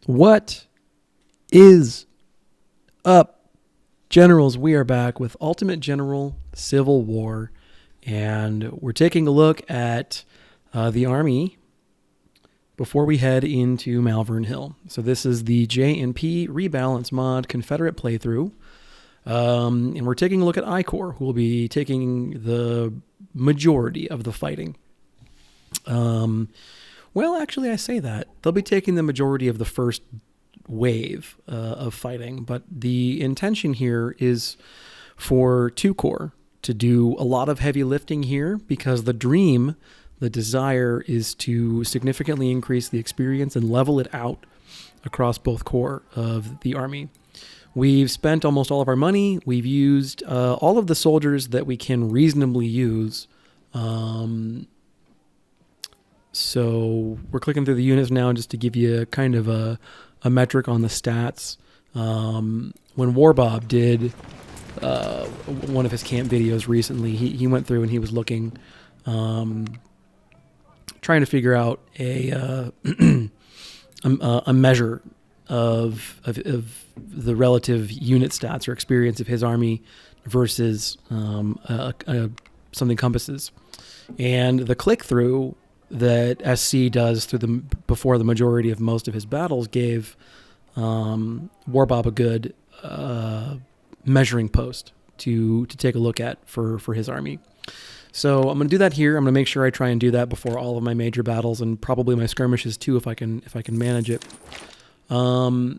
What is up, Generals? We are back with Ultimate General Civil War, and we're taking a look at the Army before we head into Malvern Hill. So this is the J&P Rebalance Mod Confederate playthrough, and we're taking a look at I-Corps, who will be taking the majority of the fighting. Well, actually, I say that. They'll be taking the majority of the first wave of fighting, but the intention here is for 2 Corps to do a lot of heavy lifting here, because the desire is to significantly increase the experience and level it out across both corps of the Army. We've spent almost all of our money. We've used all of the soldiers that we can reasonably use. So we're clicking through the units now just to give you kind of a metric on the stats. When Warbob did one of his camp videos recently, he went through and he was looking, trying to figure out a measure of the relative unit stats or experience of his army versus something compasses. And the click through that SC does before the majority of most of his battles gave Warbob a good measuring post to take a look at for his army. So I'm going to do that here. I'm going to make sure I try and do that before all of my major battles, and probably my skirmishes too, if I can manage it. So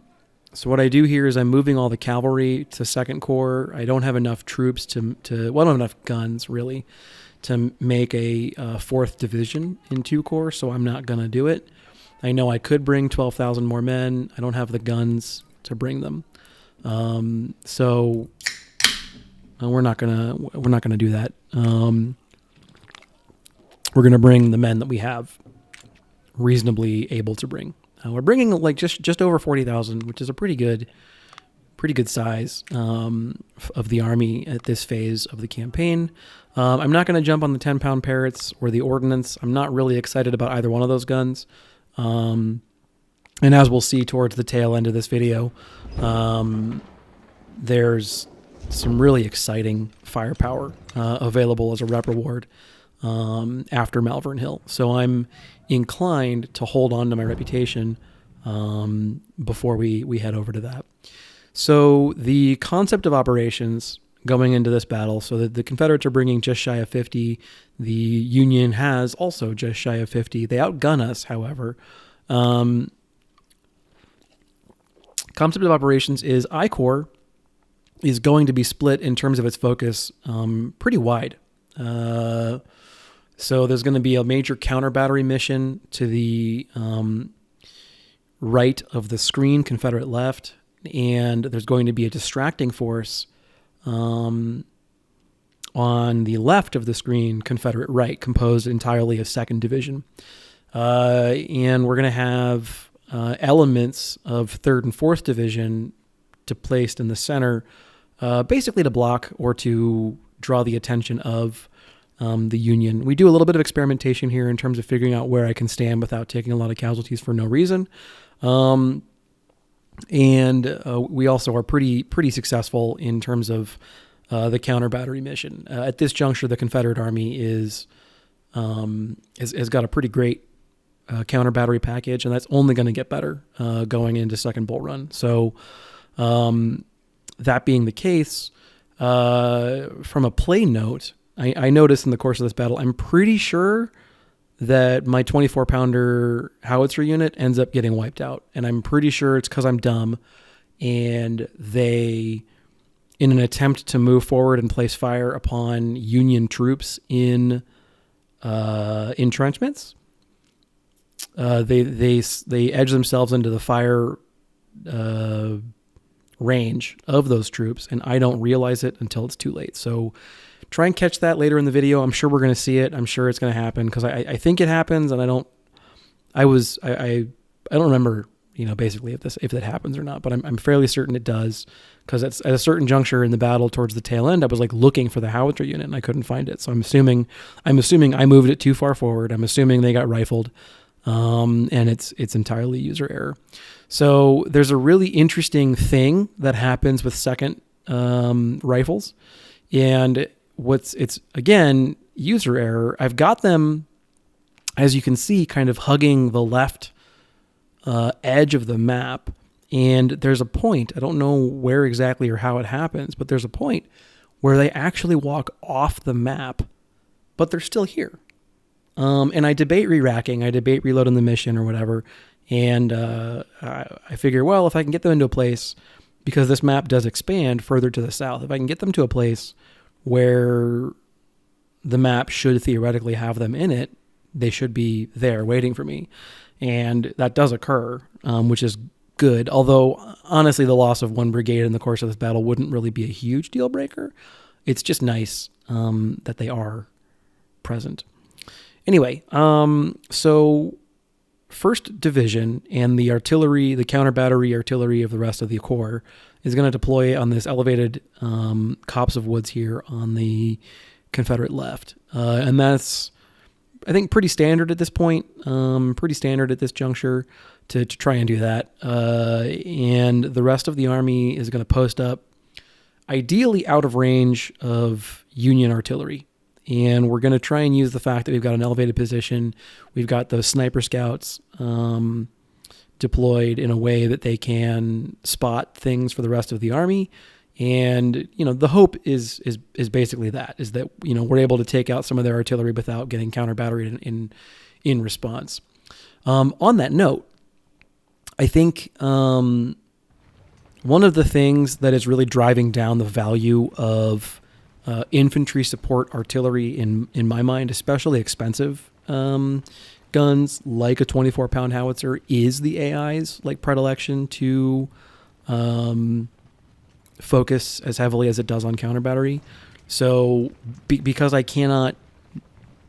what I do here is I'm moving all the cavalry to 2nd Corps. I don't have enough troops I don't have enough guns really to make a 4th division in 2 Corps, so I'm not going to do it. I know I could bring 12,000 more men. I don't have the guns to bring them. So we're not gonna do that. We're gonna bring the men that we have reasonably able to bring. We're bringing like just over 40,000, which is a pretty good size of the army at this phase of the campaign. I'm not going to jump on the 10-pound Parrots or the Ordnance. I'm not really excited about either one of those guns. And as we'll see towards the tail end of this video, there's some really exciting firepower available as a rep reward after Malvern Hill. So I'm inclined to hold on to my reputation before we head over to that. So the concept of operations going into this battle, so that the Confederates are bringing just shy of 50. The Union has also just shy of 50. They outgun us, however. Concept of operations is I-Corps is going to be split in terms of its focus pretty wide. So there's going to be a major counter battery mission to the right of the screen, Confederate left, and there's going to be a distracting force on the left of the screen, Confederate right, composed entirely of 2nd Division. And we're going to have elements of 3rd and 4th Division placed in the center, basically to block or to draw the attention of the Union. We do a little bit of experimentation here in terms of figuring out where I can stand without taking a lot of casualties for no reason. And we also are pretty successful in terms of the counter battery mission. At this juncture, the Confederate Army has got a pretty great counter battery package, and that's only going to get better going into 2nd Bull Run. So that being the case, from a play note, I noticed in the course of this battle, I'm pretty sure that my 24-pounder howitzer unit ends up getting wiped out. And I'm pretty sure it's because I'm dumb, and they, in an attempt to move forward and place fire upon Union troops in entrenchments, they edge themselves into the fire range of those troops, and I don't realize it until it's too late. So try and catch that later in the video. I'm sure we're going to see it. I'm sure it's going to happen, because I think it happens, and I don't remember, basically if that happens or not, but I'm fairly certain it does, because at a certain juncture in the battle towards the tail end, I was like looking for the howitzer unit and I couldn't find it. So I'm assuming I moved it too far forward. I'm assuming they got rifled. and it's entirely user error. So there's a really interesting thing that happens with second rifles, and it's again user error. I've got them, as you can see, kind of hugging the left edge of the map, and there's a point, I don't know where exactly or how it happens, but there's a point where they actually walk off the map, but they're still here. And I debate re-racking, I debate reloading the mission or whatever, and I figure, well, if I can get them into a place, because this map does expand further to the south, if I can get them to a place where the map should theoretically have them in it, they should be there waiting for me. And that does occur, which is good. Although, honestly, the loss of one brigade in the course of this battle wouldn't really be a huge deal breaker. It's just nice that they are present. Anyway, so 1st Division and the artillery, the counter battery artillery of the rest of the Corps is going to deploy on this elevated copse of woods here on the Confederate left. And that's, I think, pretty standard at this point, pretty standard at this juncture to try and do that. And the rest of the army is going to post up, ideally out of range of Union artillery. And we're going to try and use the fact that we've got an elevated position. We've got those sniper scouts deployed in a way that they can spot things for the rest of the army. And, the hope is basically that, is that, we're able to take out some of their artillery without getting counter batteried in response. On that note, I think one of the things that is really driving down the value of infantry support artillery in my mind, especially expensive guns like a 24-pound howitzer, is the AI's predilection to focus as heavily as it does on counter battery. So because I cannot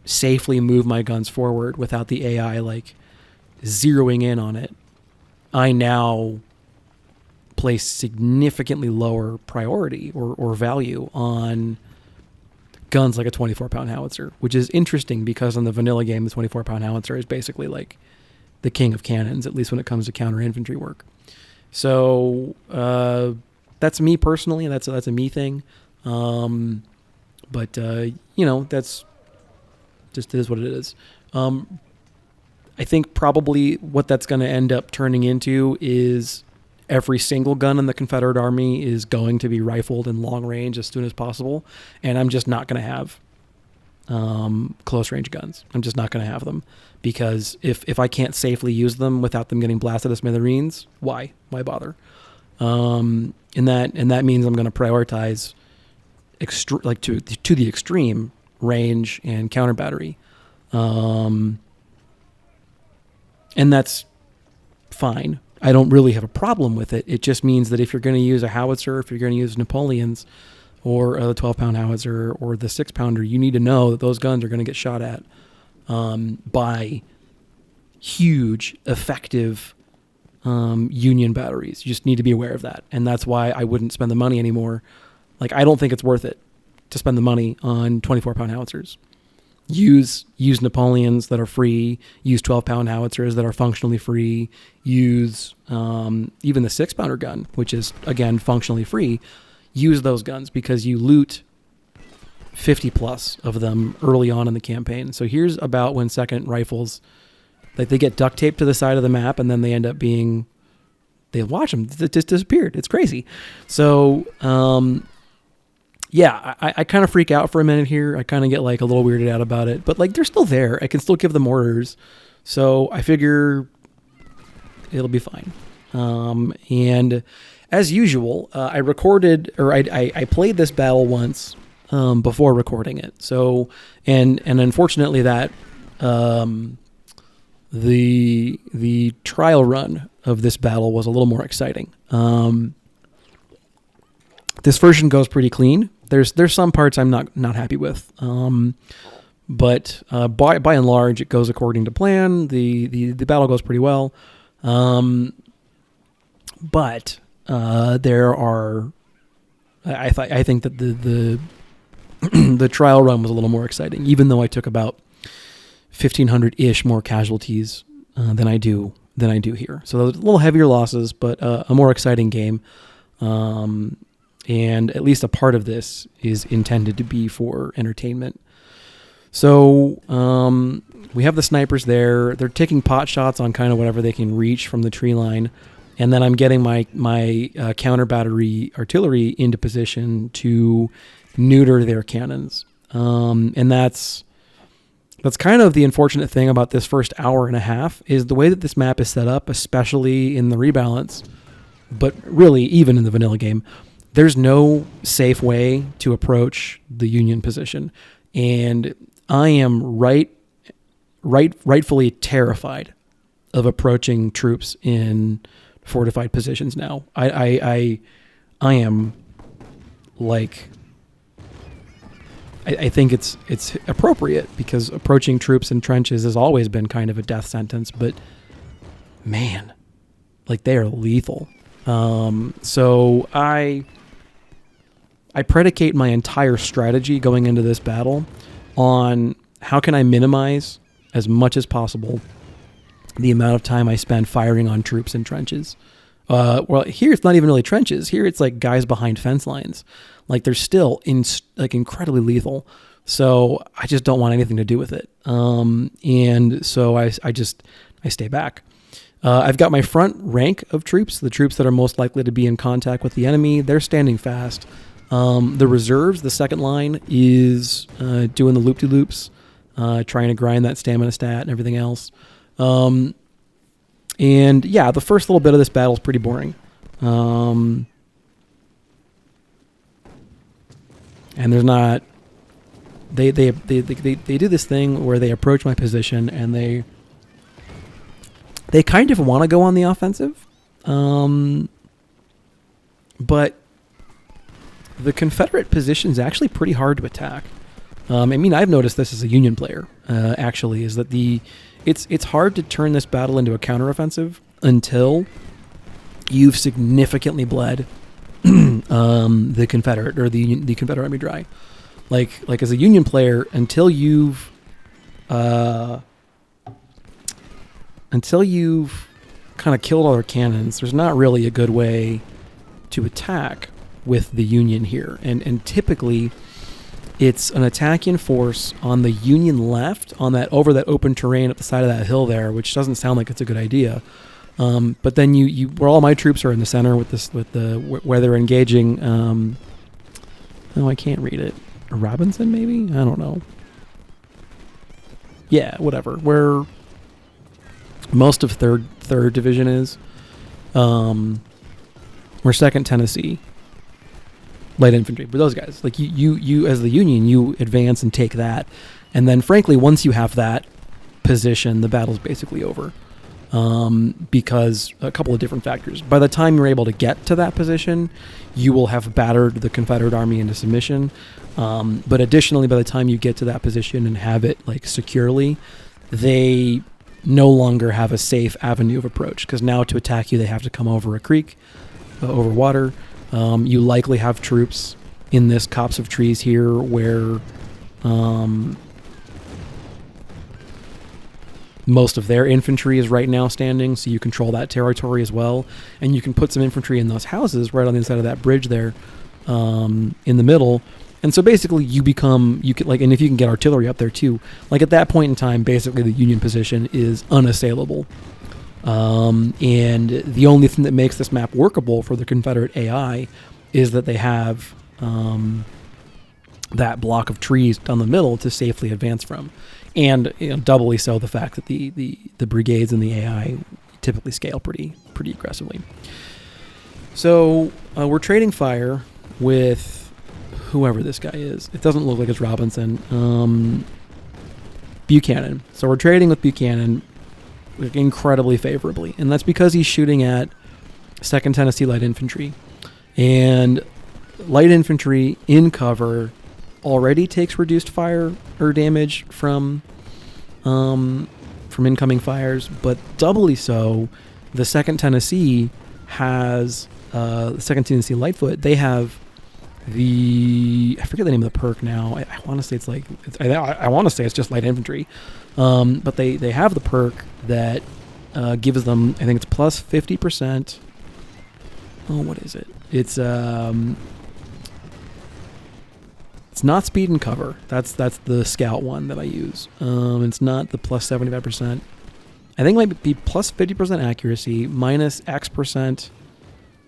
safely move my guns forward without the AI zeroing in on it, I now place significantly lower priority or value on guns like a 24-pound howitzer, which is interesting because in the vanilla game, the 24-pound howitzer is basically the king of cannons, at least when it comes to counter infantry work. So that's me personally. That's a me thing. But that's just is what it is. I think probably what that's going to end up turning into is every single gun in the Confederate Army is going to be rifled in long range as soon as possible. And I'm just not going to have close range guns. I'm just not going to have them, because if I can't safely use them without them getting blasted to smithereens, why bother? And that means I'm going to prioritize to the extreme range and counter battery. And that's fine. I don't really have a problem with it. It just means that if you're going to use a howitzer, if you're going to use Napoleons or a 12-pound howitzer or the 6-pounder, you need to know that those guns are going to get shot at by huge, effective Union batteries. You just need to be aware of that. And that's why I wouldn't spend the money anymore. I don't think it's worth it to spend the money on 24-pound howitzers. Use Napoleons that are free. Use 12-pound howitzers that are functionally free. Use even the 6-pounder gun, which is, again, functionally free. Use those guns because you loot 50 plus of them early on in the campaign. So here's about when second rifles, they get duct taped to the side of the map, and then they end up being, they watch them, it just disappeared. It's crazy. So, yeah, I kind of freak out for a minute here. I kind of get a little weirded out about it, but they're still there. I can still give them orders. So I figure it'll be fine. And as usual, I recorded, or I played this battle once before recording it. So, and unfortunately that the trial run of this battle was a little more exciting. This version goes pretty clean. There's some parts I'm not happy with, but by and large it goes according to plan. The battle goes pretty well, but there are. I think that the the trial run was a little more exciting, even though I took about 1,500-ish more casualties than I do here. So those little heavier losses, but a more exciting game. And at least a part of this is intended to be for entertainment. So we have the snipers there. They're taking pot shots on kind of whatever they can reach from the tree line. And then I'm getting my counter battery artillery into position to neuter their cannons. And that's kind of the unfortunate thing about this first hour and a half is the way that this map is set up, especially in the rebalance, but really even in the vanilla game. There's no safe way to approach the Union position. And I am rightfully terrified of approaching troops in fortified positions now. I am like, I think it's appropriate because approaching troops in trenches has always been kind of a death sentence, but man, like they are lethal. So I predicate my entire strategy going into this battle on how can I minimize as much as possible the amount of time I spend firing on troops in trenches. Well, here it's not even really trenches. Here it's like guys behind fence lines. Like they're still incredibly lethal. So I just don't want anything to do with it. And so I stay back. I've got my front rank of troops, the troops that are most likely to be in contact with the enemy. They're standing fast. The reserves, the second line, is doing the loop-de-loops, trying to grind that stamina stat and everything else. And yeah, the first little bit of this battle is pretty boring. And there's not. They do this thing where they approach my position and they kind of want to go on the offensive, but the Confederate position is actually pretty hard to attack. I mean, I've noticed this as a Union player. Actually, is that it's hard to turn this battle into a counteroffensive until you've significantly bled the Confederate or the Confederate army dry. Like as a Union player, until you've kind of killed all their cannons, there's not really a good way to attack with the Union here. And typically it's an attacking force on the Union left on that over that open terrain at the side of that hill there, which doesn't sound like it's a good idea. But then you where all my troops are in the center where they're engaging. I can't read it. Robinson, maybe? I don't know. Yeah, whatever. Where most of third division is. We're 2nd Tennessee. Light infantry. But those guys, like you as the Union, you advance and take that. And then frankly, once you have that position, the battle's basically over. Because a couple of different factors. By the time you're able to get to that position, you will have battered the Confederate army into submission. But additionally, by the time you get to that position and have it like securely, they no longer have a safe avenue of approach, because now to attack you, they have to come over a creek, over water. You likely have troops in this copse of trees here where most of their infantry is right now standing, so you control that territory as well. And you can put some infantry in those houses right on the inside of that bridge there in the middle. And so basically and if you can get artillery up there too, like at that point in time, basically the Union position is unassailable. And the only thing that makes this map workable for the Confederate AI is that they have that block of trees down the middle to safely advance from. And doubly so the fact that the brigades and the AI typically scale pretty aggressively. So we're trading fire with whoever this guy is. It doesn't look like it's Robinson. Buchanan. So we're trading with Buchanan incredibly favorably, and that's because he's shooting at 2nd Tennessee Light Infantry. And light infantry in cover already takes reduced fire or damage from incoming fires, but doubly so, the 2nd Tennessee has the 2nd Tennessee Lightfoot. They have I forget the name of the perk now. I want to say I want to say it's just light infantry, but they have the perk that gives them, I think it's plus 50%. Oh, what is it? It's not speed and cover. That's the scout one that I use. It's not the plus 75%. I think it might be plus 50% accuracy, minus X%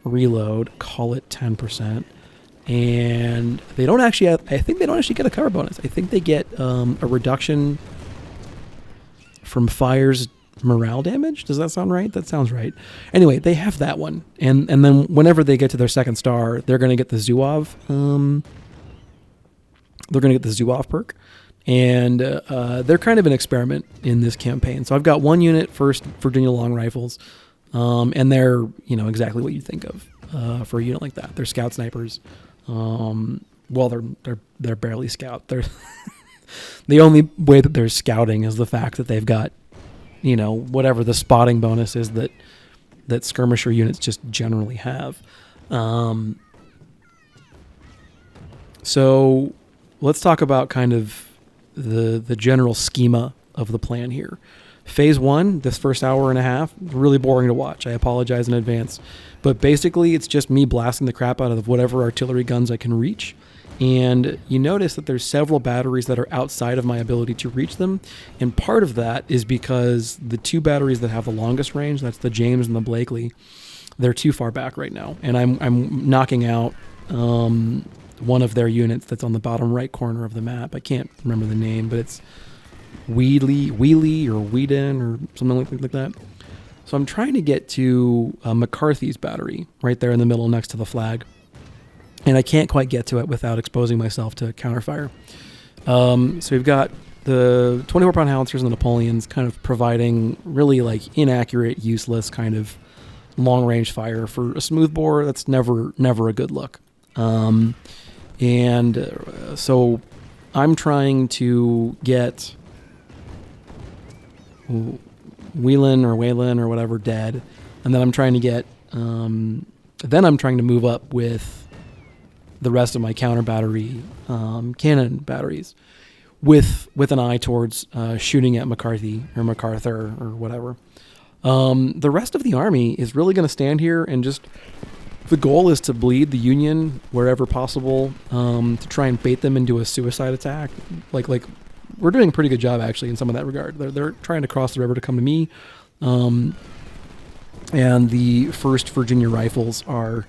reload, call it 10%. And they don't actually I think they don't actually get a cover bonus. I think they get a reduction from fire's morale damage. Does that sound right? That sounds right. Anyway, they have that one. And then whenever they get to their second star, they're going to get the Zouave. They're going to get the Zouave perk. And they're kind of an experiment in this campaign. So I've got one unit, first Virginia long rifles, and they're exactly what you think of for a unit like that. They're scout snipers. Well, they're barely scout. They're the only way that they're scouting is the fact that they've got whatever the spotting bonus is that skirmisher units just generally have. So let's talk about kind of the general schema of the plan here. Phase 1, this first hour and a half, really boring to watch. I apologize in advance. But basically, it's just me blasting the crap out of whatever artillery guns I can reach. And you notice that there's several batteries that are outside of my ability to reach them. And part of that is because the two batteries that have the longest range, that's the James and the Blakely, they're too far back right now. And I'm knocking out one of their units that's on the bottom right corner of the map. I can't remember the name, but it's Wheelie or Whedon or something like that. So I'm trying to get to McCarthy's battery right there in the middle next to the flag. And I can't quite get to it without exposing myself to counterfire. So we've got the 24-pound howitzers and the Napoleons kind of providing really like inaccurate, useless kind of long-range fire for a smoothbore. That's never a good look. So I'm trying to get Whelan or whatever dead, and then I'm trying to get I'm trying to move up with the rest of my counter battery cannon batteries with an eye towards shooting at McCarthy or MacArthur or whatever. The rest of the army is really going to stand here and just the goal is to bleed the Union wherever possible, to try and bait them into a suicide attack. Like we're doing a pretty good job actually in some of that regard. They're trying to cross the river to come to me, and the 1st Virginia Rifles are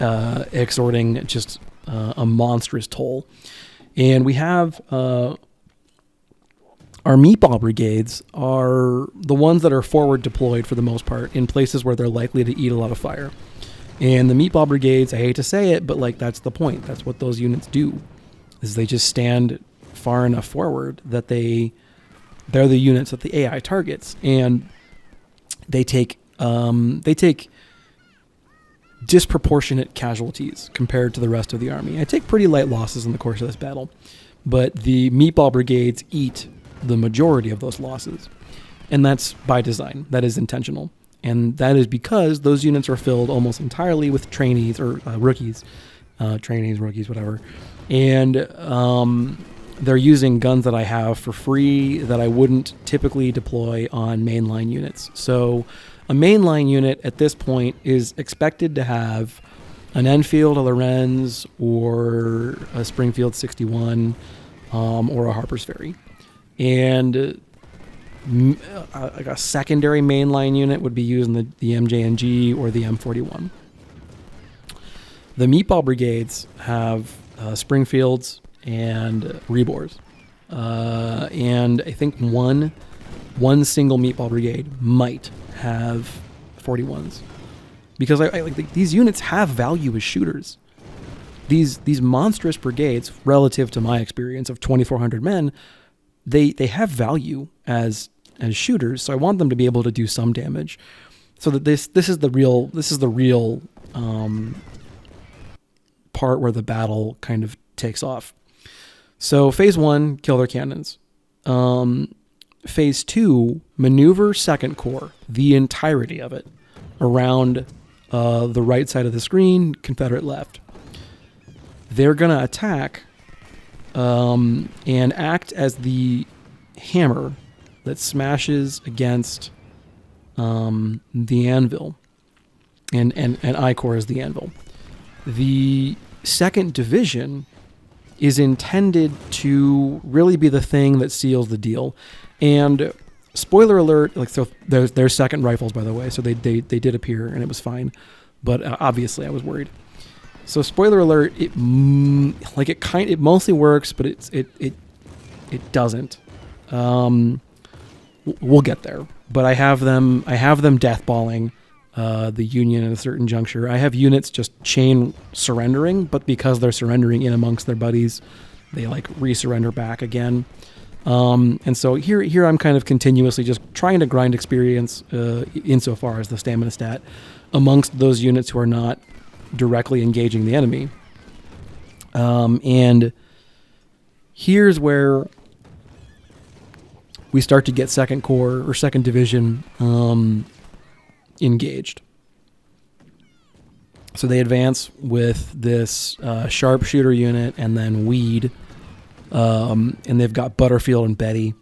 extorting just a monstrous toll. And we have our meatball brigades are the ones that are forward deployed for the most part in places where they're likely to eat a lot of fire. And the meatball brigades, I hate to say it, but like that's the point. That's what those units do, is they just stand far enough forward that they're the units that the AI targets, and they take disproportionate casualties compared to the rest of the army. I take pretty light losses in the course of this battle, but the meatball brigades eat the majority of those losses, and that's by design. That is intentional. And that is because those units are filled almost entirely with trainees or rookies, trainees, rookies, whatever. And they're using guns that I have for free that I wouldn't typically deploy on mainline units. So a mainline unit at this point is expected to have an Enfield, a Lorenz, or a Springfield 61, or a Harper's Ferry. And like a secondary mainline unit would be using the MJNG or the M41. The meatball brigades have Springfields and Rebors, and I think one single meatball brigade might have 41s, because I like these units have value as shooters. These monstrous brigades, relative to my experience of 2,400 men, they have value as shooters, so I want them to be able to do some damage, so that this is the real part where the battle kind of takes off. So phase 1, kill their cannons. Phase 2, maneuver Second Corps, the entirety of it, around the right side of the screen, Confederate left. They're gonna attack and act as the hammer that smashes against the anvil, and I Corps is the anvil. The 2nd Division is intended to really be the thing that seals the deal. And spoiler alert, like, so there's second rifles, by the way, so they did appear and it was fine, but obviously I was worried. So spoiler alert, it mostly works, but it doesn't. We'll get there, but I have them deathballing the Union at a certain juncture. I have units just chain surrendering, but because they're surrendering in amongst their buddies, they like re-surrender back again. And so here I'm kind of continuously just trying to grind experience insofar as the stamina stat amongst those units who are not directly engaging the enemy. And here's where we start to get 2nd Corps or 2nd Division engaged. So they advance with this sharpshooter unit and then Weed, and they've got Butterfield and Betty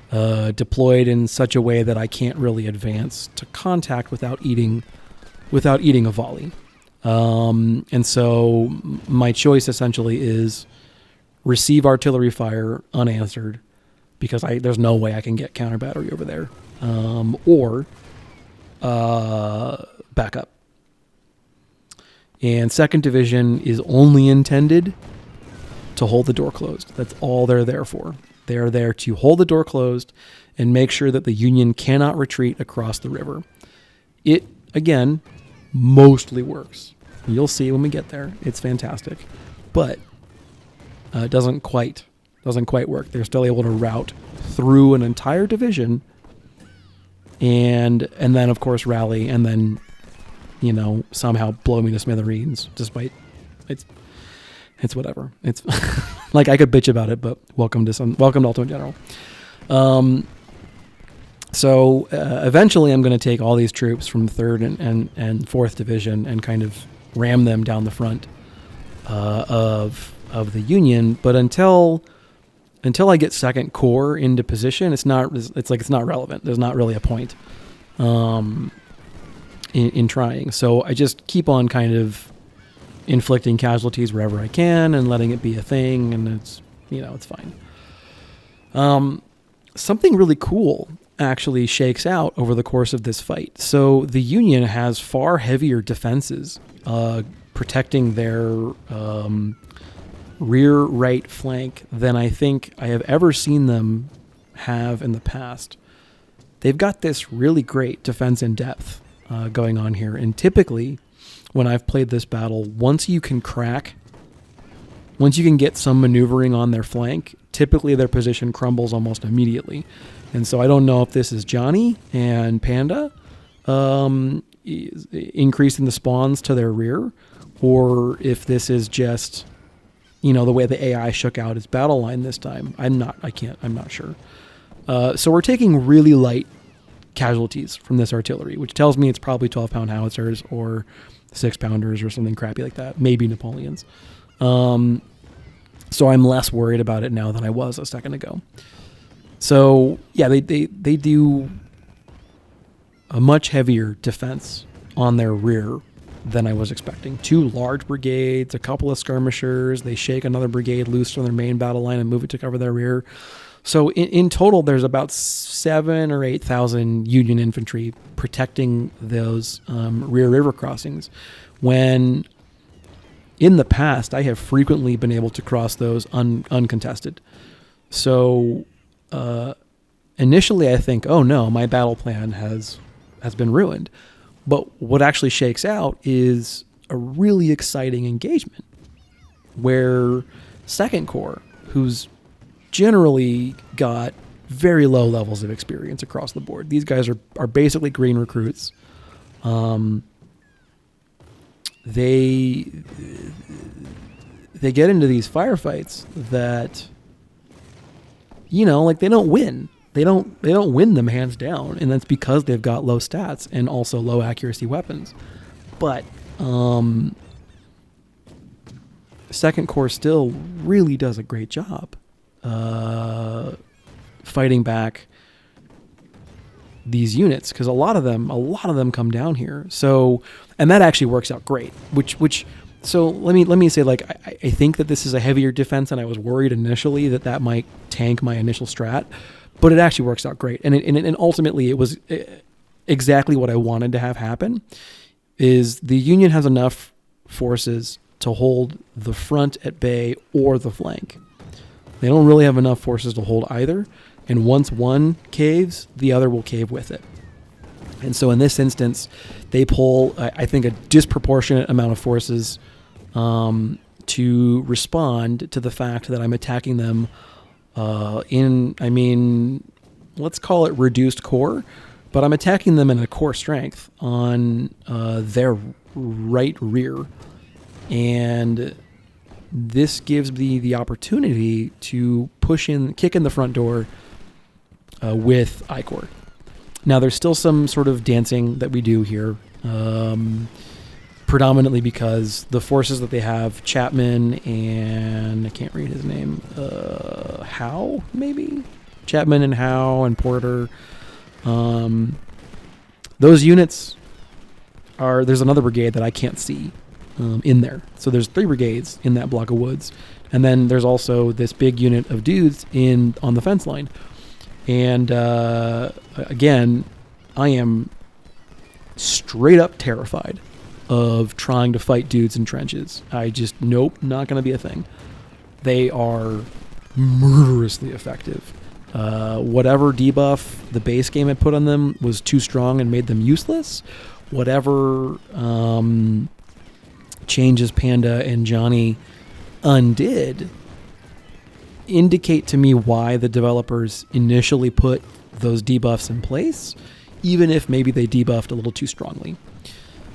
deployed in such a way that I can't really advance to contact without eating a volley. And so my choice essentially is receive artillery fire unanswered, because there's no way I can get counter battery over there, or back up. And 2nd Division is only intended to hold the door closed. That's all they're there for. They are there to hold the door closed and make sure that the Union cannot retreat across the river. It, again, mostly works. You'll see when we get there. It's fantastic. But it doesn't quite work. They're still able to route through an entire division and then, of course, rally and then, somehow blow me to smithereens, despite it's whatever. It's like I could bitch about it, but welcome to Ultimate General. So eventually I'm going to take all these troops from 3rd and 4th Division and kind of ram them down the front of the Union. But until I get 2nd Corps into position, it's not relevant. There's not really a point in trying. So I just keep on kind of inflicting casualties wherever I can and letting it be a thing, and it's fine. Something really cool actually shakes out over the course of this fight. So the Union has far heavier defenses protecting their rear right flank than I think I have ever seen them have in the past. They've got this really great defense in depth going on here, and typically when I've played this battle, once you can get some maneuvering on their flank, typically their position crumbles almost immediately. And so I don't know if this is Johnny and Panda increasing the spawns to their rear, or if this is just, the way the AI shook out its battle line this time. I'm not sure. So we're taking really light casualties from this artillery, which tells me it's probably 12-pound howitzers or 6-pounders or something crappy like that, maybe Napoleons. So I'm less worried about it now than I was a second ago. So yeah, they do a much heavier defense on their rear than I was expecting. 2 large brigades, a couple of skirmishers. They shake another brigade loose from their main battle line and move it to cover their rear. So in total, there's about 7,000 or 8,000 Union infantry protecting those rear river crossings, when in the past I have frequently been able to cross those uncontested. So initially I think, oh no, my battle plan has been ruined. But what actually shakes out is a really exciting engagement where 2nd Corps, who's generally got very low levels of experience across the board. These guys are basically green recruits. They get into these firefights that, they don't win. They don't win them hands down, and that's because they've got low stats and also low accuracy weapons. But 2nd Corps still really does a great job fighting back these units, because a lot of them come down here. So, and that actually works out great. So let me say, like, I think that this is a heavier defense, and I was worried initially that might tank my initial strat, but it actually works out great. And ultimately, it was exactly what I wanted to have happen. Is the Union has enough forces to hold the front at bay or the flank. They don't really have enough forces to hold either. And once one caves, the other will cave with it. And so in this instance, they pull, I think, a disproportionate amount of forces to respond to the fact that I'm attacking them let's call it reduced core, but I'm attacking them in a core strength on their right rear. And this gives me the opportunity to kick in the front door with I-Core. Now, there's still some sort of dancing that we do here, predominantly because the forces that they have, Chapman and I can't read his name, Howe, maybe? Chapman and Howe and Porter. Those units there's another brigade that I can't see in there. So there's 3 brigades in that block of woods. And then there's also this big unit of dudes on the fence line. And again, I am straight up terrified of trying to fight dudes in trenches. Nope, not going to be a thing. They are murderously effective. Whatever debuff the base game had put on them was too strong and made them useless. Whatever changes Panda and Johnny undid indicate to me why the developers initially put those debuffs in place, even if maybe they debuffed a little too strongly.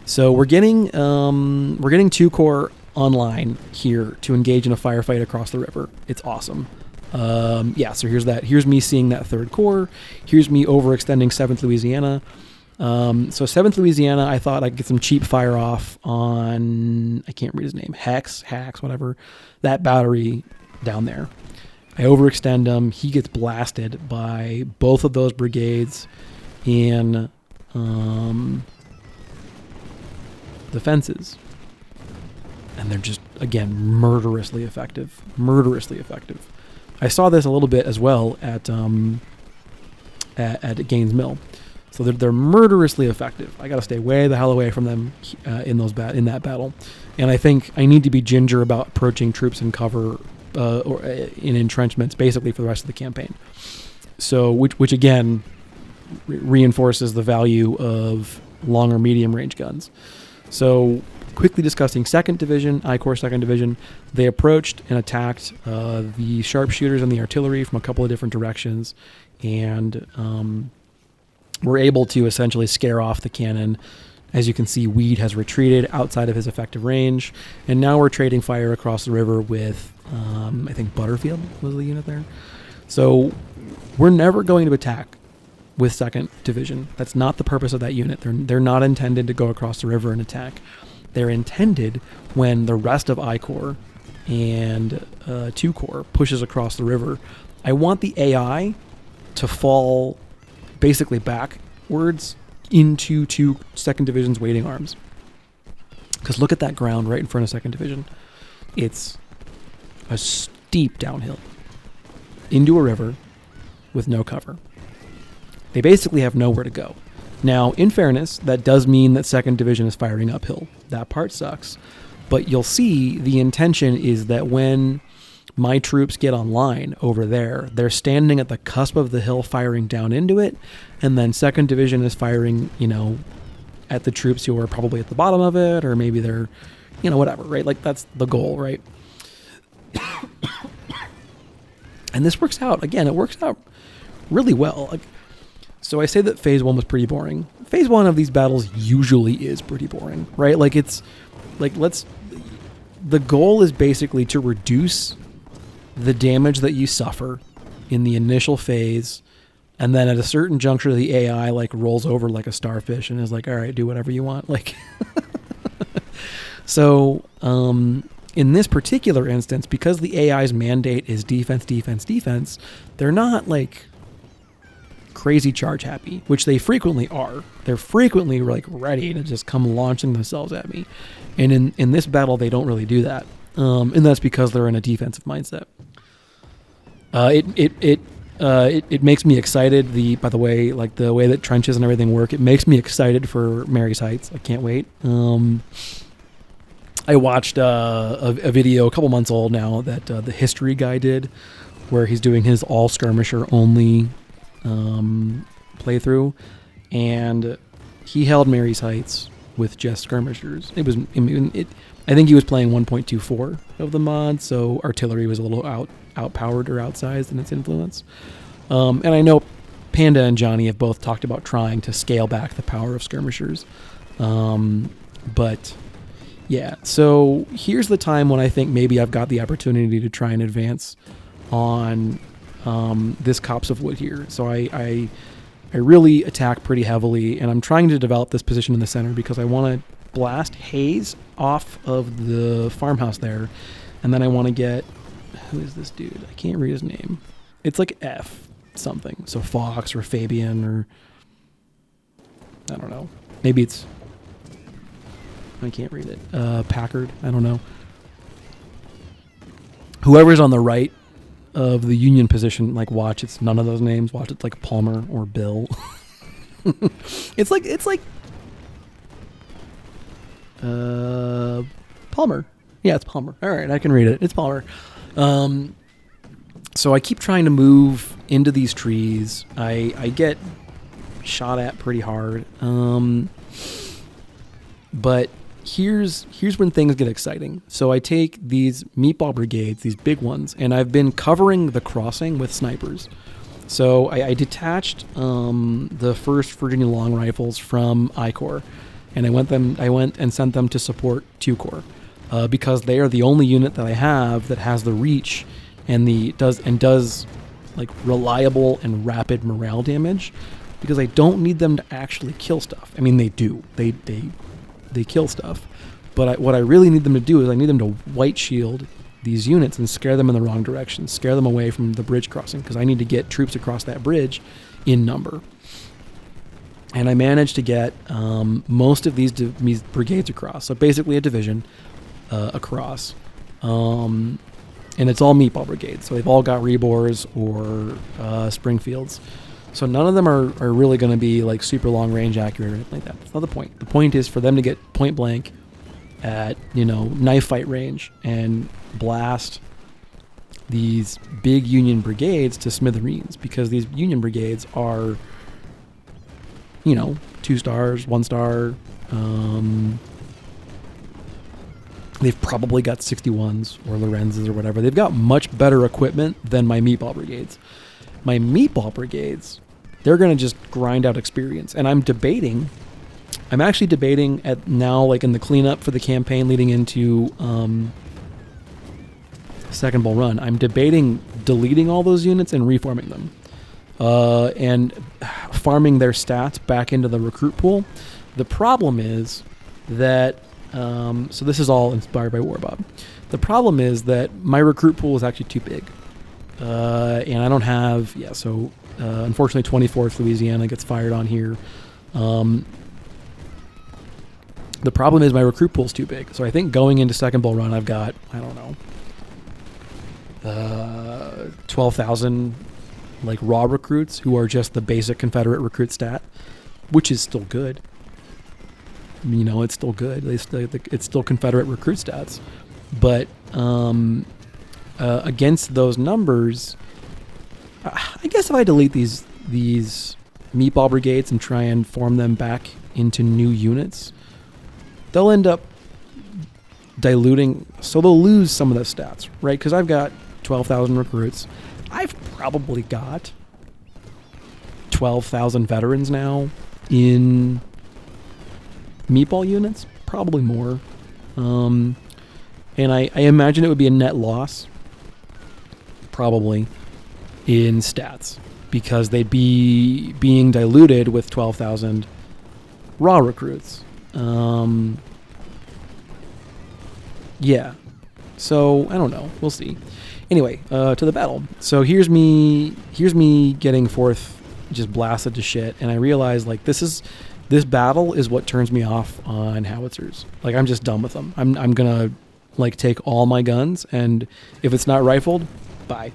So we're getting 2 core online here to engage in a firefight across the river. It's awesome. So here's me seeing that 3rd core. Here's me overextending 7th Louisiana. So 7th Louisiana, I thought I'd get some cheap fire off on, I can't read his name, Hacks, whatever, that battery down there. I overextend him. He gets blasted by both of those brigades in the fences. And they're just, again, murderously effective. I saw this a little bit as well at Gaines Mill. So they're murderously effective. I got to stay way the hell away from them in that battle. And I think I need to be ginger about approaching troops in cover or in entrenchments basically for the rest of the campaign. So which again reinforces the value of long or medium range guns. So quickly discussing 2nd Division, I-Corps 2nd Division, they approached and attacked the sharpshooters and the artillery from a couple of different directions, and were able to essentially scare off the cannon. As you can see, Weed has retreated outside of his effective range, and now we're trading fire across the river with, I think Butterfield was the unit there. So we're never going to attack with 2nd Division. That's not the purpose of that unit. They're not intended to go across the river and attack. They're intended when the rest of I-Corps and 2 Corps pushes across the river. I want the AI to fall basically backwards into 2nd Division's waiting arms. Because look at that ground right in front of 2nd Division. It's a steep downhill into a river with no cover. They basically have nowhere to go. Now, in fairness, that does mean that 2nd Division is firing uphill. That part sucks. But you'll see the intention is that when my troops get online over there, they're standing at the cusp of the hill firing down into it, and then 2nd Division is firing, at the troops who are probably at the bottom of it, or maybe they're, whatever, right? Like, that's the goal, right? And this works out. Again, it works out really well. So I say that phase 1 was pretty boring. Phase 1 of these battles usually is pretty boring, right? The goal is basically to reduce the damage that you suffer in the initial phase, and then at a certain juncture the AI rolls over like a starfish and is like, all right, do whatever you want. So in this particular instance, because the AI's mandate is defense, they're not crazy charge happy, which they frequently are. They're frequently like ready to just come launching themselves at me. And in this battle, they don't really do that. And that's because they're in a defensive mindset. It makes me excited. By the way, like the way that trenches and everything work, it makes me excited for Mary's Heights. I can't wait. I watched a video a couple months old now that the history guy did, where he's doing his all skirmisher only playthrough, and he held Mary's Heights with just skirmishers. I think he was playing 1.24 of the mod, so artillery was a little outpowered or outsized in its influence. And I know Panda and Johnny have both talked about trying to scale back the power of skirmishers, but yeah. So here's the time when I think maybe I've got the opportunity to try and advance on this Copse of Wood here. So I really attack pretty heavily, and I'm trying to develop this position in the center because I want to blast Hayes off of the farmhouse there, and then I want to get, who is this dude? I can't read his name. It's like F something. So Fox or Fabian or I don't know. Maybe it's, I can't read it. Packard. I don't know. Whoever's on the right of the Union position, like watch, it's none of those names. Watch, it's like Palmer or Bill. It's like Palmer. Yeah, it's Palmer. All right, I can read it. It's Palmer. So I keep trying to move into these trees. I get shot at pretty hard. But here's when things get exciting. So I take these meatball brigades, these big ones, and I've been covering the crossing with snipers. So I detached the 1st Virginia Long Rifles from I Corps, and I went and sent them to support 2 Corps because they are the only unit that I have that has the reach and does like reliable and rapid morale damage, because I don't need them to actually kill stuff. I mean, they do. They kill stuff, but what I really need them to do is I need them to white shield these units and scare them in the wrong direction, scare them away from the bridge crossing, because I need to get troops across that bridge in number. And I managed to get most of these brigades across, so basically a division across, and it's all meatball brigades, so they've all got rebores or Springfields. So none of them are really going to be like super long range accurate or anything like that. That's not the point. The point is for them to get point blank at, knife fight range and blast these big Union brigades to smithereens, because these Union brigades are, 2 stars, 1 star. They've probably got 61s or Lorenzes or whatever. They've got much better equipment than my meatball brigades. My meatball brigades, they're going to just grind out experience. And I'm actually debating at now, like in the cleanup for the campaign leading into Second Bull Run, I'm debating deleting all those units and reforming them. And farming their stats back into the recruit pool. The problem is that, so this is all inspired by Warbob. The problem is that my recruit pool is actually too big. And I don't have, unfortunately 24th Louisiana gets fired on here. The problem is my recruit pool is too big. So I think going into Second Bull Run, I've got, 12,000 like raw recruits who are just the basic Confederate recruit stat, which is still good. It's still good. It's still Confederate recruit stats. But against those numbers, I guess if I delete these meatball brigades and try and form them back into new units, they'll end up diluting. So they'll lose some of the stats, right? Because I've got 12,000 recruits. I've probably got 12,000 veterans now in meatball units, probably more. And I imagine it would be a net loss, probably, in stats, because they'd be being diluted with 12,000 raw recruits. Yeah. So, I don't know. We'll see. Anyway, to the battle. So here's me getting 4th just blasted to shit. And I realized, like, this battle is what turns me off on howitzers. Like, I'm just done with them. I'm gonna, like, take all my guns, and if it's not rifled, bye.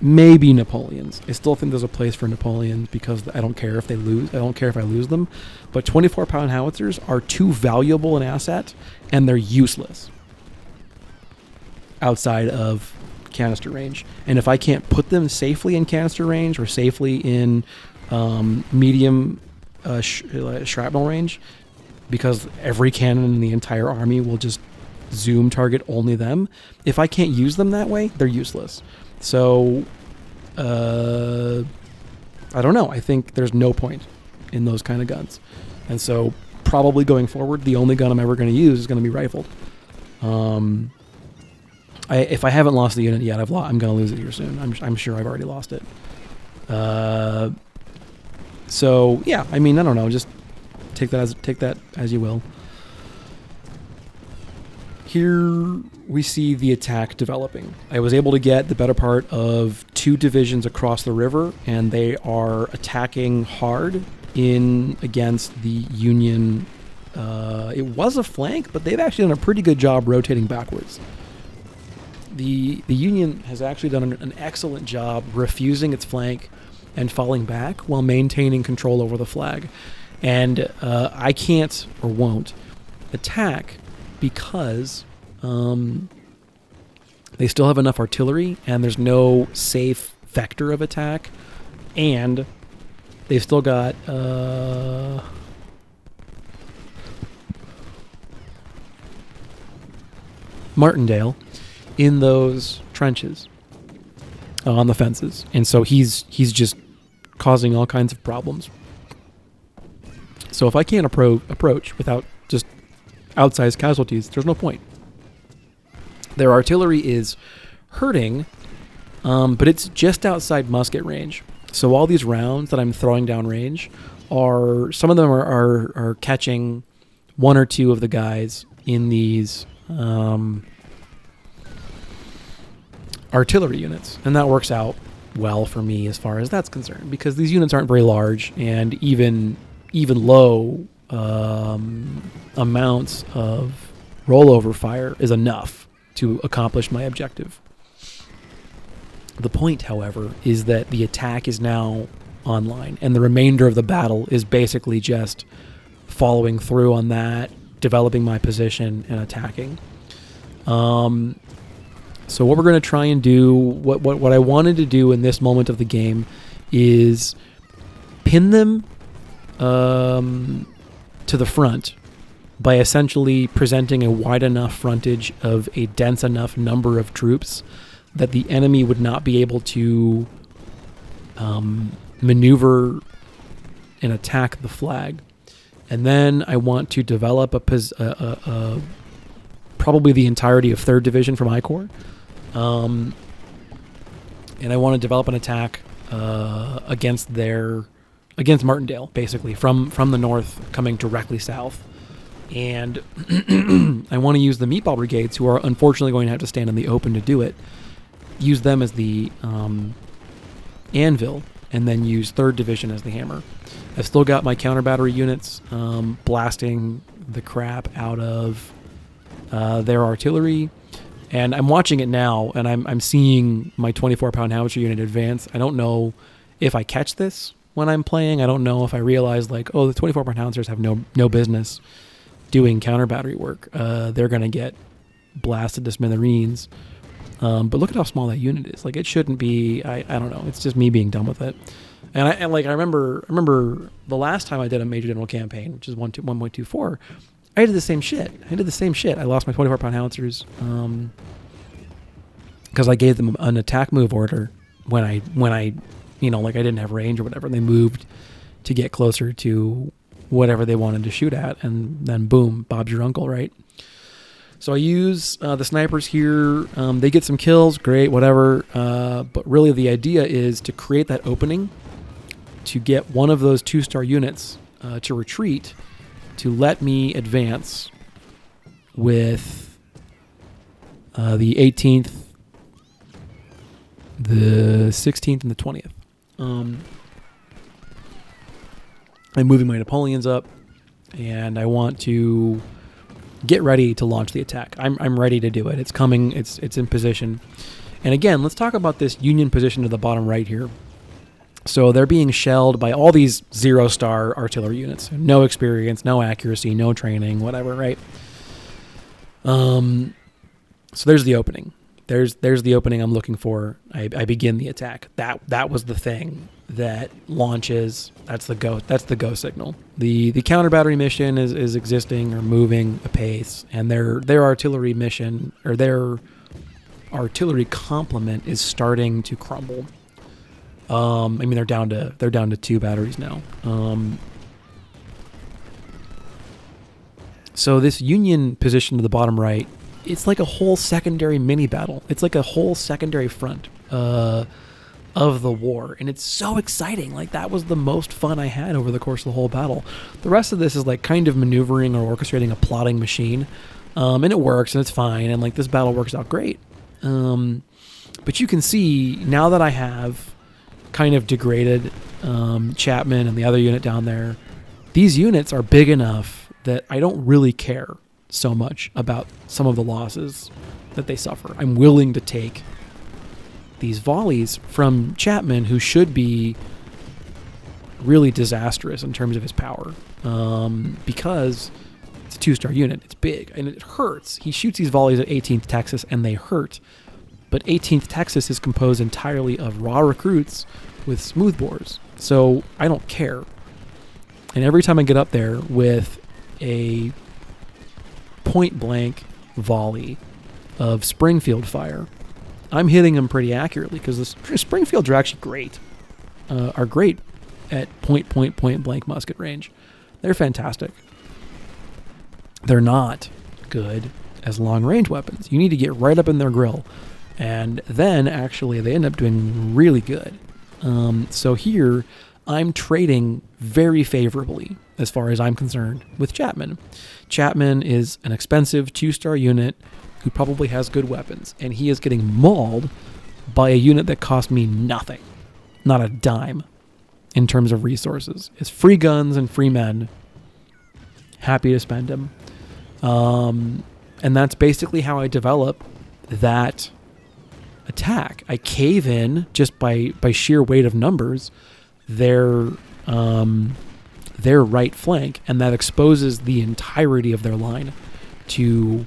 Maybe Napoleons. I still think there's a place for Napoleons because I don't care if they lose. I don't care if I lose them. But 24-pound howitzers are too valuable an asset, and they're useless outside of canister range. And if I can't put them safely in canister range or safely in medium shrapnel range, because every cannon in the entire army will just zoom target only them, if I can't use them that way, they're useless. So, I don't know. I think there's no point in those kind of guns. And so, probably going forward, the only gun I'm ever going to use is going to be rifled. If I haven't lost the unit yet, I'm going to lose it here soon. I'm sure I've already lost it. So, yeah, I mean, I don't know. Just take that as you will. Here we see the attack developing. I was able to get the better part of 2 divisions across the river, and they are attacking hard in against the Union. It was a flank, but they've actually done a pretty good job rotating backwards. The Union has actually done an excellent job refusing its flank and falling back while maintaining control over the flag. And I can't or won't attack because they still have enough artillery and there's no safe vector of attack, and they've still got Martindale in those trenches on the fences, and so he's just causing all kinds of problems. So if I can't approach without just outsized casualties, there's no point. Their artillery is hurting, but it's just outside musket range. So all these rounds that I'm throwing down range some of them are catching 1 or 2 of the guys in these artillery units, and that works out well for me as far as that's concerned, because these units aren't very large, and even low amounts of rollover fire is enough to accomplish my objective. The point, however, is that the attack is now online, and the remainder of the battle is basically just following through on that, developing my position, and attacking. So what we're going to try and do, what I wanted to do in this moment of the game, is pin them to the front by essentially presenting a wide enough frontage of a dense enough number of troops that the enemy would not be able to maneuver and attack the flag. And then I want to develop probably the entirety of 3rd Division from I Corps. And I want to develop an attack against Martindale, basically, from the north coming directly south. And I want to use the meatball brigades, who are unfortunately going to have to stand in the open to do it, use them as the anvil, and then use 3rd Division as the hammer. I've still got my counter battery units blasting the crap out of their artillery, and I'm watching it now, and I'm seeing my 24-pound howitzer unit advance. I don't know if I catch this when I'm playing. I don't know if I realize, like, oh, the 24-pound howitzers have no business doing counter battery work. They're going to get blasted to smithereens. But look at how small that unit is. Like, it shouldn't be. I don't know. It's just me being done with it. And I remember the last time I did a major general campaign, which is 1.24. I did the same shit. I lost my 24-pound howitzers because I gave them an attack move order when I I didn't have range or whatever, and they moved to get closer to whatever they wanted to shoot at, and then boom, Bob's your uncle, right? So I use the snipers here. They get some kills, great, whatever. But really the idea is to create that opening to get one of those 2-star units to retreat, to let me advance with the 18th the 16th and the 20th. I'm moving my Napoleons up, and I want to get ready to launch the attack. I'm ready to do it. It's coming. It's in position. And again, let's talk about this Union position to the bottom right here. So they're being shelled by all these 0-star artillery units. No experience, no accuracy, no training, whatever, right? So there's the opening. There's the opening I'm looking for. I begin the attack. That was the thing that launches. That's the go signal. The counter battery mission is existing or moving apace, and their artillery mission or their artillery complement is starting to crumble. I mean, they're down to 2 batteries now. So this Union position to the bottom right, it's like a whole secondary mini battle. It's like a whole secondary front of the war, and it's so exciting. Like, that was the most fun I had over the course of the whole battle. The rest of this is like kind of maneuvering or orchestrating a plotting machine, and it works and it's fine, and like this battle works out great. But you can see now that I have kind of degraded Chapman and the other unit down there, these units are big enough that I don't really care so much about some of the losses that they suffer. I'm willing to take these volleys from Chapman, who should be really disastrous in terms of his power, because it's a 2-star unit. It's big and it hurts. He shoots these volleys at 18th Texas and they hurt. But 18th Texas is composed entirely of raw recruits with smoothbores, so I don't care. And every time I get up there with a point-blank volley of Springfield fire, I'm hitting them pretty accurately, because the Springfields are actually great. Are great at point-blank musket range. They're fantastic. They're not good as long-range weapons. You need to get right up in their grill. And then, actually, they end up doing really good. So here, I'm trading very favorably, as far as I'm concerned, with Chapman. Chapman is an expensive 2-star unit who probably has good weapons, and he is getting mauled by a unit that cost me nothing. Not a dime in terms of resources. It's free guns and free men. Happy to spend them. And that's basically how I develop that attack. I cave in just by sheer weight of numbers their right flank, and that exposes the entirety of their line to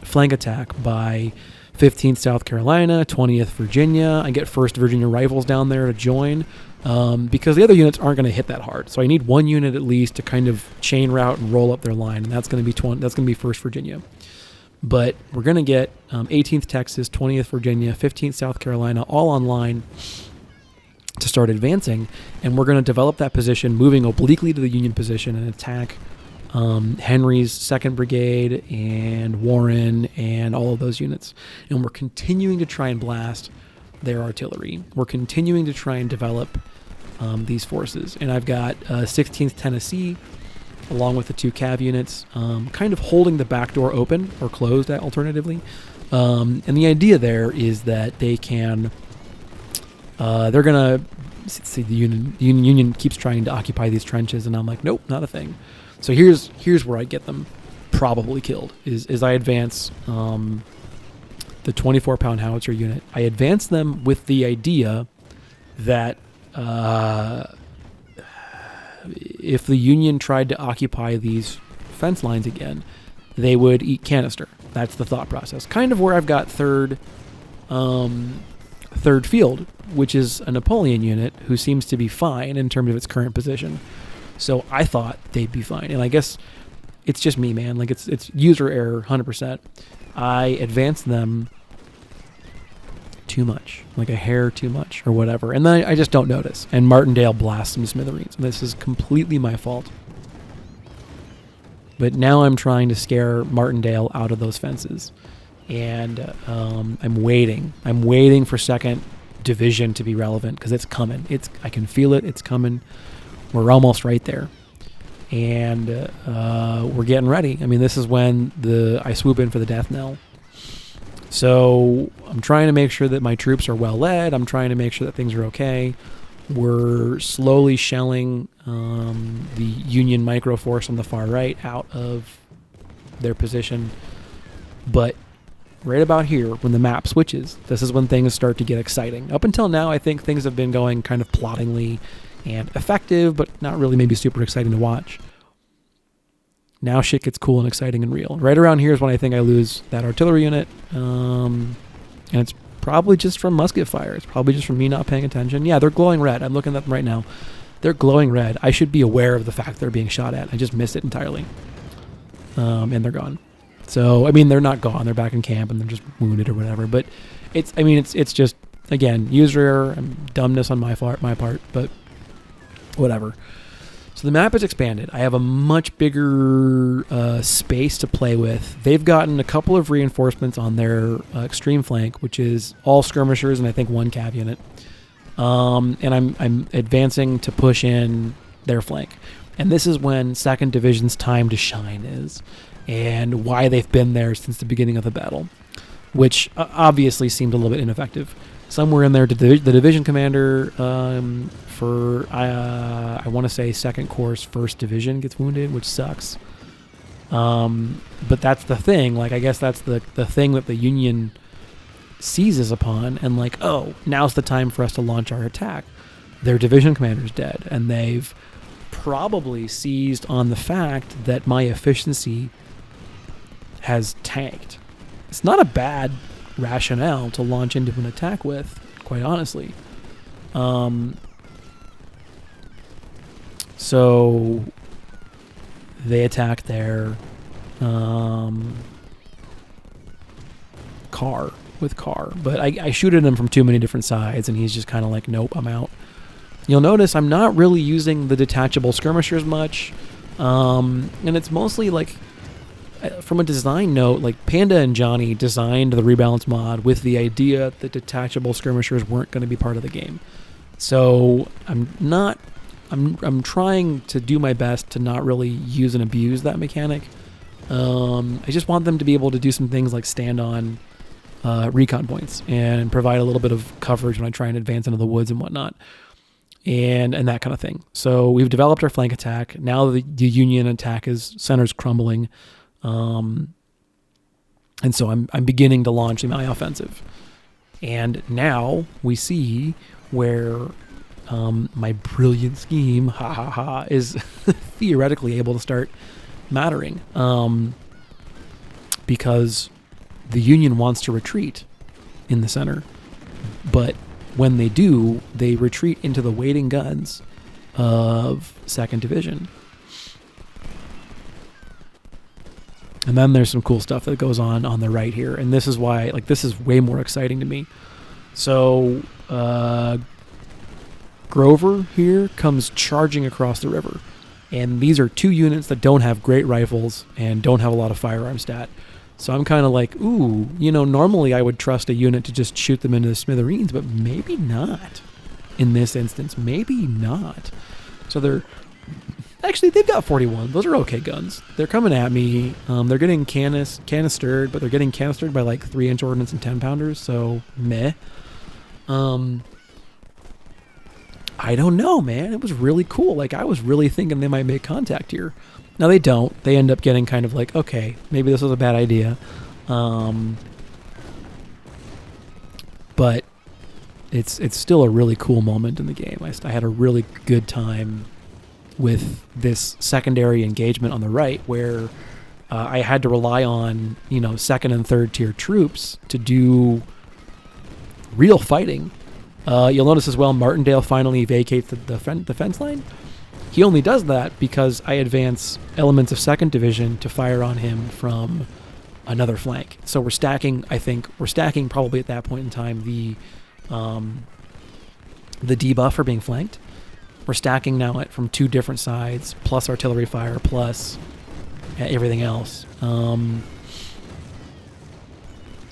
flank attack by 15th South Carolina, 20th Virginia. I get 1st Virginia Rifles down there to join, because the other units aren't going to hit that hard. So I need one unit at least to kind of chain route and roll up their line, and that's going to be 1st Virginia. But we're going to get 18th Texas, 20th Virginia, 15th South Carolina all online to start advancing, and we're going to develop that position, moving obliquely to the Union position and attack Henry's 2nd Brigade and Warren and all of those units. And we're continuing to try and blast their artillery. We're continuing to try and develop these forces. And I've got 16th Tennessee, along with the 2 cav units, kind of holding the back door open or closed alternatively. And the idea there is that they can, they're going to, see, the Union keeps trying to occupy these trenches, and I'm like, nope, not a thing. So here's where I get them probably killed, is I advance the 24-pound howitzer unit. I advance them with the idea that if the Union tried to occupy these fence lines again, they would eat canister. That's the thought process. Kind of where I've got third field, which is a Napoleon unit who seems to be fine in terms of its current position. So I thought they'd be fine. And I guess it's just me, man. Like, it's user error, 100%. I advanced them too much, like a hair too much or whatever. And then I just don't notice. And Martindale blasts some smithereens. And this is completely my fault. But now I'm trying to scare Martindale out of those fences. And I'm waiting. I'm waiting for 2nd Division to be relevant, because it's coming. I can feel it. It's coming. We're almost right there. And we're getting ready. I mean, this is when I swoop in for the death knell. So I'm trying to make sure that my troops are well led. I'm trying to make sure that things are okay. We're slowly shelling the Union microforce on the far right out of their position. But right about here, when the map switches, this is when things start to get exciting. Up until now, I think things have been going kind of ploddingly and effective, but not really maybe super exciting to watch. Now shit gets cool and exciting and real. Right around here is when I think I lose that artillery unit. And it's probably just from musket fire. It's probably just from me not paying attention. Yeah, they're glowing red. I'm looking at them right now. They're glowing red. I should be aware of the fact they're being shot at. I just missed it entirely. And they're gone. So, I mean, they're not gone. They're back in camp and they're just wounded or whatever. But it's just, again, user error and dumbness on my part, but whatever. So the map is expanded. I have a much bigger space to play with. They've gotten a couple of reinforcements on their extreme flank, which is all skirmishers and I think one cav unit. And I'm advancing to push in their flank. And this is when 2nd Division's time to shine is, and why they've been there since the beginning of the battle, which obviously seemed a little bit ineffective. Somewhere in there, the division commander for, I want to say 2nd Corps 1st Division gets wounded, which sucks. But that's the thing. Like, I guess that's the thing that the Union seizes upon, and like, oh, now's the time for us to launch our attack. Their division commander's dead, and they've probably seized on the fact that my efficiency has tanked. It's not a bad rationale to launch into an attack with, quite honestly. So they attack their car with car, but I shoot at him from too many different sides, and he's just kind of like, nope, I'm out. You'll notice I'm not really using the detachable skirmishers much, and it's mostly like, from a design note, like Panda and Johnny designed the rebalance mod with the idea that detachable skirmishers weren't going to be part of the game. So I'm trying to do my best to not really use and abuse that mechanic. I just want them to be able to do some things like stand on recon points and provide a little bit of coverage when I try and advance into the woods and whatnot. And that kind of thing. So we've developed our flank attack. Now the Union attack center's crumbling. And so I'm beginning to launch my offensive. And now we see where my brilliant scheme, is theoretically able to start mattering. Because the Union wants to retreat in the center. But when they do, they retreat into the waiting guns of 2nd Division. And then there's some cool stuff that goes on the right here. And this is why, like, this is way more exciting to me. So, Grover here comes charging across the river. And these are 2 units that don't have great rifles and don't have a lot of firearm stat. So I'm kind of like, ooh, normally I would trust a unit to just shoot them into the smithereens, but maybe not in this instance. Maybe not. So they've got 41. Those are okay guns. They're coming at me. They're getting canistered, but they're getting canistered by like 3-inch ordnance and 10-pounders, so meh. I don't know, man. It was really cool. Like, I was really thinking they might make contact here. Now they don't. They end up getting kind of like, okay, maybe this was a bad idea. But it's still a really cool moment in the game. I had a really good time with this secondary engagement on the right where I had to rely on, 2nd and 3rd tier troops to do real fighting. You'll notice as well, Martindale finally vacates the fence line. He only does that because I advance elements of 2nd Division to fire on him from another flank. So we're stacking probably at that point in time the debuff for being flanked. We're stacking now from 2 different sides, plus artillery fire, plus everything else. And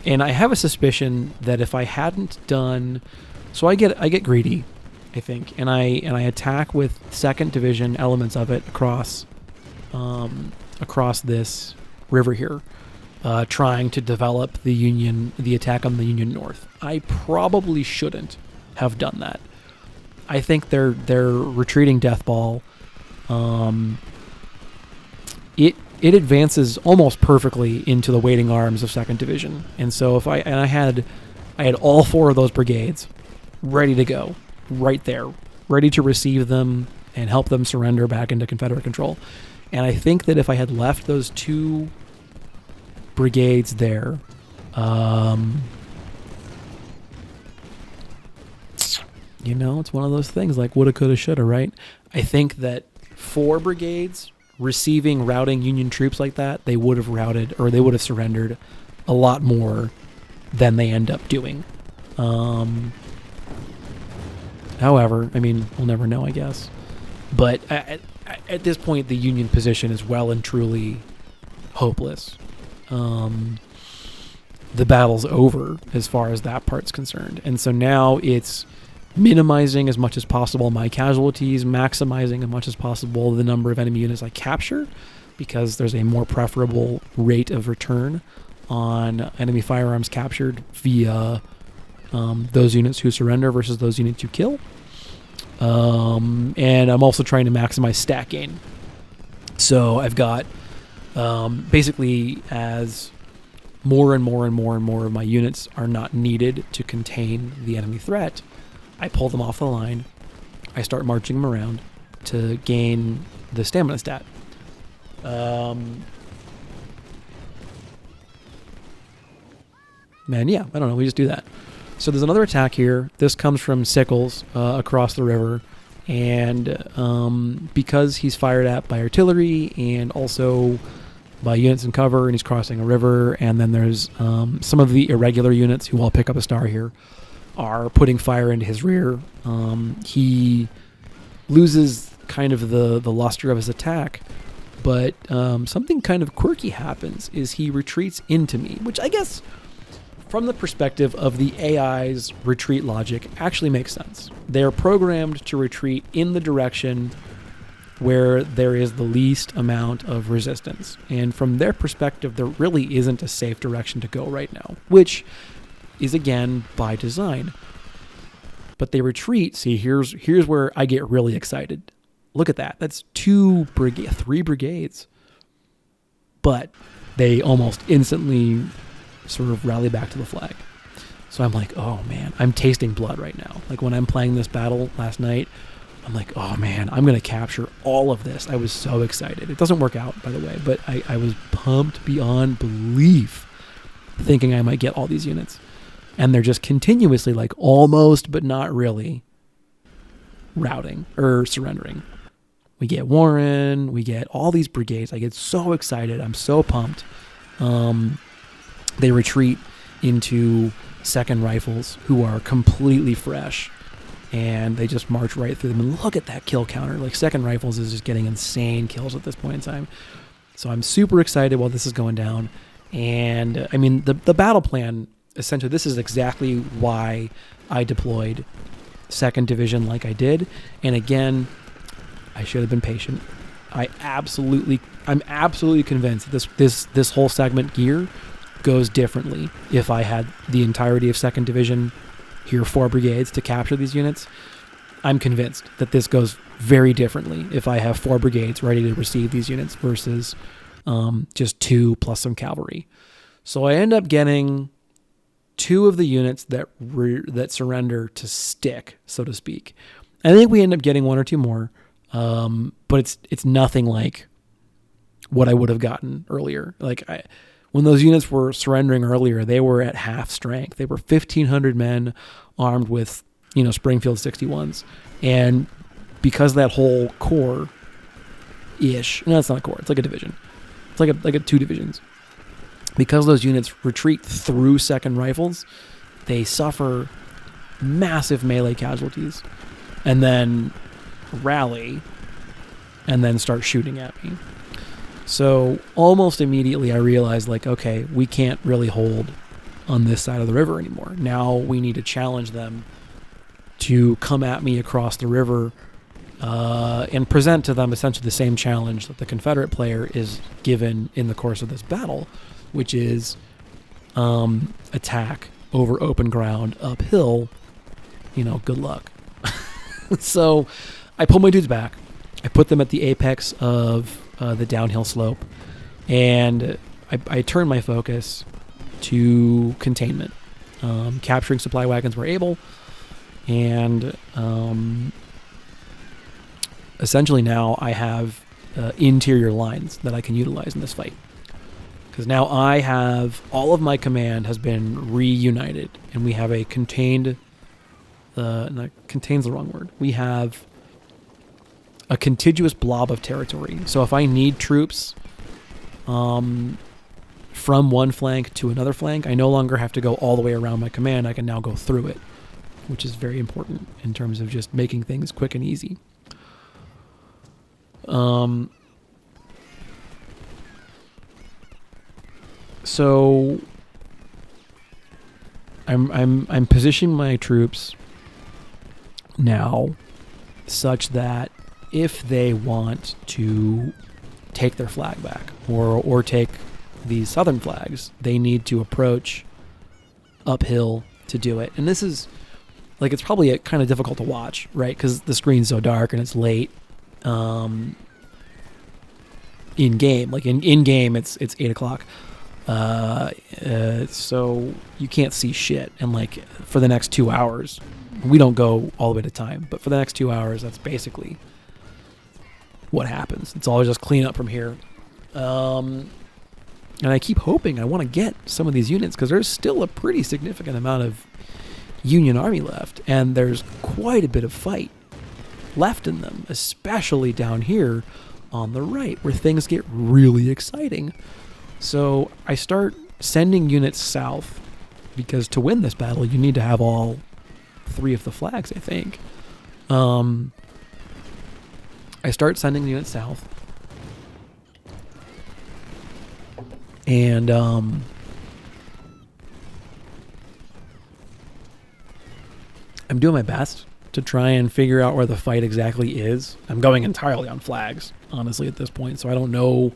I have a suspicion that if I hadn't done... So I get greedy, I think, and I attack with 2nd Division elements of it across this river here. trying to develop the attack on the Union North. I probably shouldn't have done that. I think their retreating death ball, it advances almost perfectly into the waiting arms of 2nd Division, and so I had all 4 of those brigades ready to go, right there, ready to receive them and help them surrender back into Confederate control. And I think that if I had left those 2 brigades there, it's one of those things like woulda, coulda, shoulda, right? I think that 4 brigades routing Union troops like that, they would have routed, or they would have surrendered a lot more than they end up doing. However, I mean, we'll never know, I guess. But at this point, the Union position is well and truly hopeless. The battle's over as far as that part's concerned. And so now it's minimizing as much as possible my casualties, maximizing as much as possible the number of enemy units I capture, because there's a more preferable rate of return on enemy firearms captured via those units who surrender versus those units you kill. And I'm also trying to maximize stat gain. So I've got basically, as more and more of my units are not needed to contain the enemy threat, I pull them off the line. I start marching them around to gain the stamina stat. Man, yeah, I don't know. We just do that. So there's another attack here. This comes from Sickles across the river. And because he's fired at by artillery and also by units in cover, and he's crossing a river, and then there's some of the irregular units who all pick up a star here are putting fire into his rear. He loses kind of the luster of his attack, but something kind of quirky happens is he retreats into me, which I guess from the perspective of the AI's retreat logic actually makes sense. They're programmed to retreat in the direction where there is the least amount of resistance. And from their perspective, there really isn't a safe direction to go right now, which is again by design. But they retreat. See, here's where I get really excited. Look at that. That's 3 brigades. But they almost instantly sort of rally back to the flag. So I'm like, oh man, I'm tasting blood right now. Like when I'm playing this battle last night, I'm like, oh man, I'm going to capture all of this. I was so excited. It doesn't work out, by the way, but I was pumped beyond belief thinking I might get all these units. And they're just continuously like almost, but not really routing or surrendering. We get Warren, we get all these brigades. I get so excited. I'm so pumped. They retreat into 2nd Rifles, who are completely fresh, and they just march right through them. And look at that kill counter. Like 2nd Rifles is just getting insane kills at this point in time. So I'm super excited while this is going down. And I mean, the battle plan, essentially, this is exactly why I deployed 2nd Division like I did. And again, I should have been patient. I'm absolutely convinced that this whole segment gear goes differently if I had the entirety of 2nd Division, here 4 brigades to capture these units. I'm convinced that this goes very differently if I have 4 brigades ready to receive these units versus just 2 plus some cavalry. So I end up getting 2 of the units that surrender to stick, so to speak. I think we end up getting 1 or 2 more, but it's nothing like what I would have gotten earlier. When those units were surrendering earlier, they were at half strength. They were 1,500 men armed with, Springfield 61s. And because that whole corps-ish, no, it's not a corps, it's like a division. It's like a 2 divisions. Because those units retreat through 2nd Rifles, they suffer massive melee casualties and then rally and then start shooting at me. So almost immediately I realized, okay, we can't really hold on this side of the river anymore. Now we need to challenge them to come at me across the river and present to them essentially the same challenge that the Confederate player is given in the course of this battle, which is attack over open ground uphill. Good luck. So I pull my dudes back. I put them at the apex of the downhill slope, and I turn my focus to containment, capturing supply wagons where able, and essentially now I have interior lines that I can utilize in this fight. Because now I have, all of my command has been reunited, and we have a contained, no, contain's the wrong word. We have a contiguous blob of territory. So if I need troops from one flank to another flank, I no longer have to go all the way around my command. I can now go through it, which is very important in terms of just making things quick and easy. So I'm positioning my troops now such that if they want to take their flag back or take these southern flags, they need to approach uphill to do it. And this is like, it's probably kind of difficult to watch, right? Because the screen's so dark and it's late. In game, like in game, it's 8 o'clock. So you can't see shit. And like for the next 2 hours, we don't go all the way to time, but for the next 2 hours, that's basically what happens. It's all just clean up from here. And I keep hoping I want to get some of these units because there's still a pretty significant amount of Union Army left, and there's quite a bit of fight left in them, especially down here on the right where things get really exciting. So I start sending units south because to win this battle, you need to have all 3 of the flags, I think. I start sending units south. And I'm doing my best to try and figure out where the fight exactly is. I'm going entirely on flags, honestly, at this point, so I don't know.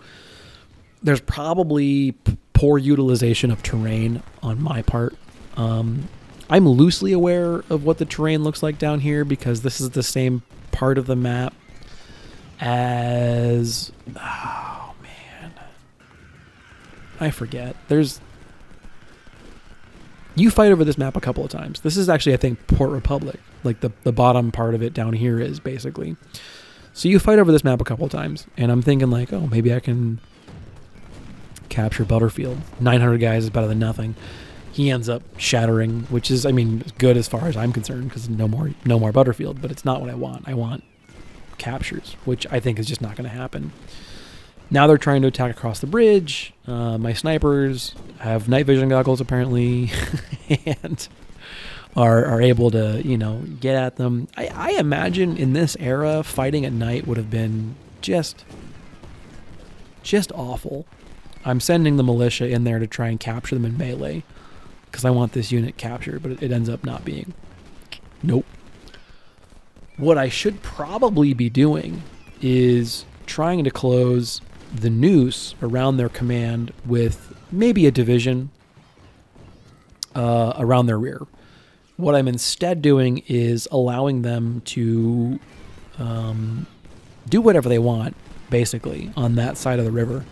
There's probably poor utilization of terrain on my part. I'm loosely aware of what the terrain looks like down here because this is the same part of the map as... Oh, man. I forget. You fight over this map a couple of times. This is actually, I think, Port Republic. Like the bottom part of it down here is basically. So you fight over this map a couple of times, and I'm thinking like, oh, maybe I can capture Butterfield. 900 guys is better than nothing. He ends up shattering, which is, I mean, good as far as I'm concerned because no more Butterfield, but it's not what I want. I want captures, which I think is just not going to happen. Now they're trying to attack across the bridge. My snipers have night vision goggles apparently, and are able to, get at them. I imagine in this era, fighting at night would have been just awful. I'm sending the militia in there to try and capture them in melee because I want this unit captured, but it ends up not being. Nope. What I should probably be doing is trying to close the noose around their command with maybe a division around their rear. What I'm instead doing is allowing them to do whatever they want, basically, on that side of the river.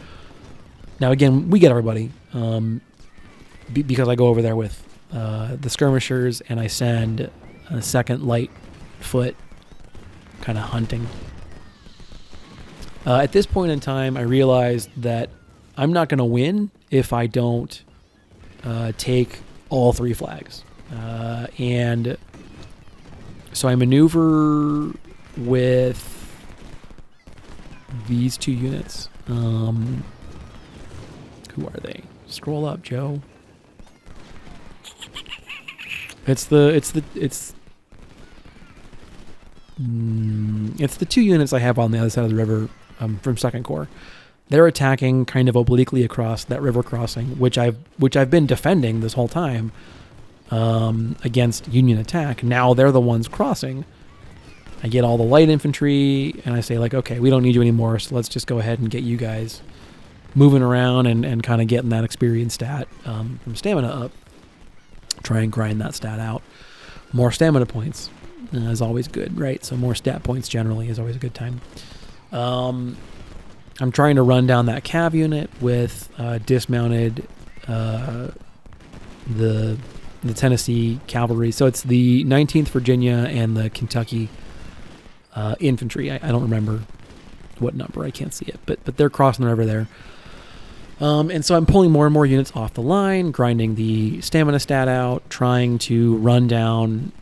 Now, again, we get everybody because I go over there with the skirmishers and I send a second light foot kind of hunting. At this point in time, I realized that I'm not going to win if I don't take all 3 flags. And so I maneuver with these 2 units. Who are they? Scroll up, Joe. It's the 2 units I have on the other side of the river from Second Corps. They're attacking kind of obliquely across that river crossing, which I've been defending this whole time against Union attack. Now they're the ones crossing. I get all the light infantry, and I say like, okay, we don't need you anymore, so let's just go ahead and get you guys moving around and kind of getting that experience stat from stamina up. Try and grind that stat out. More stamina points is always good, right? So more stat points generally is always a good time. I'm trying to run down that cav unit with dismounted the Tennessee cavalry. So it's the 19th Virginia and the Kentucky infantry. I don't remember what number. I can't see it, but they're crossing the river there. And so I'm pulling more and more units off the line, grinding the stamina stat out, trying to run down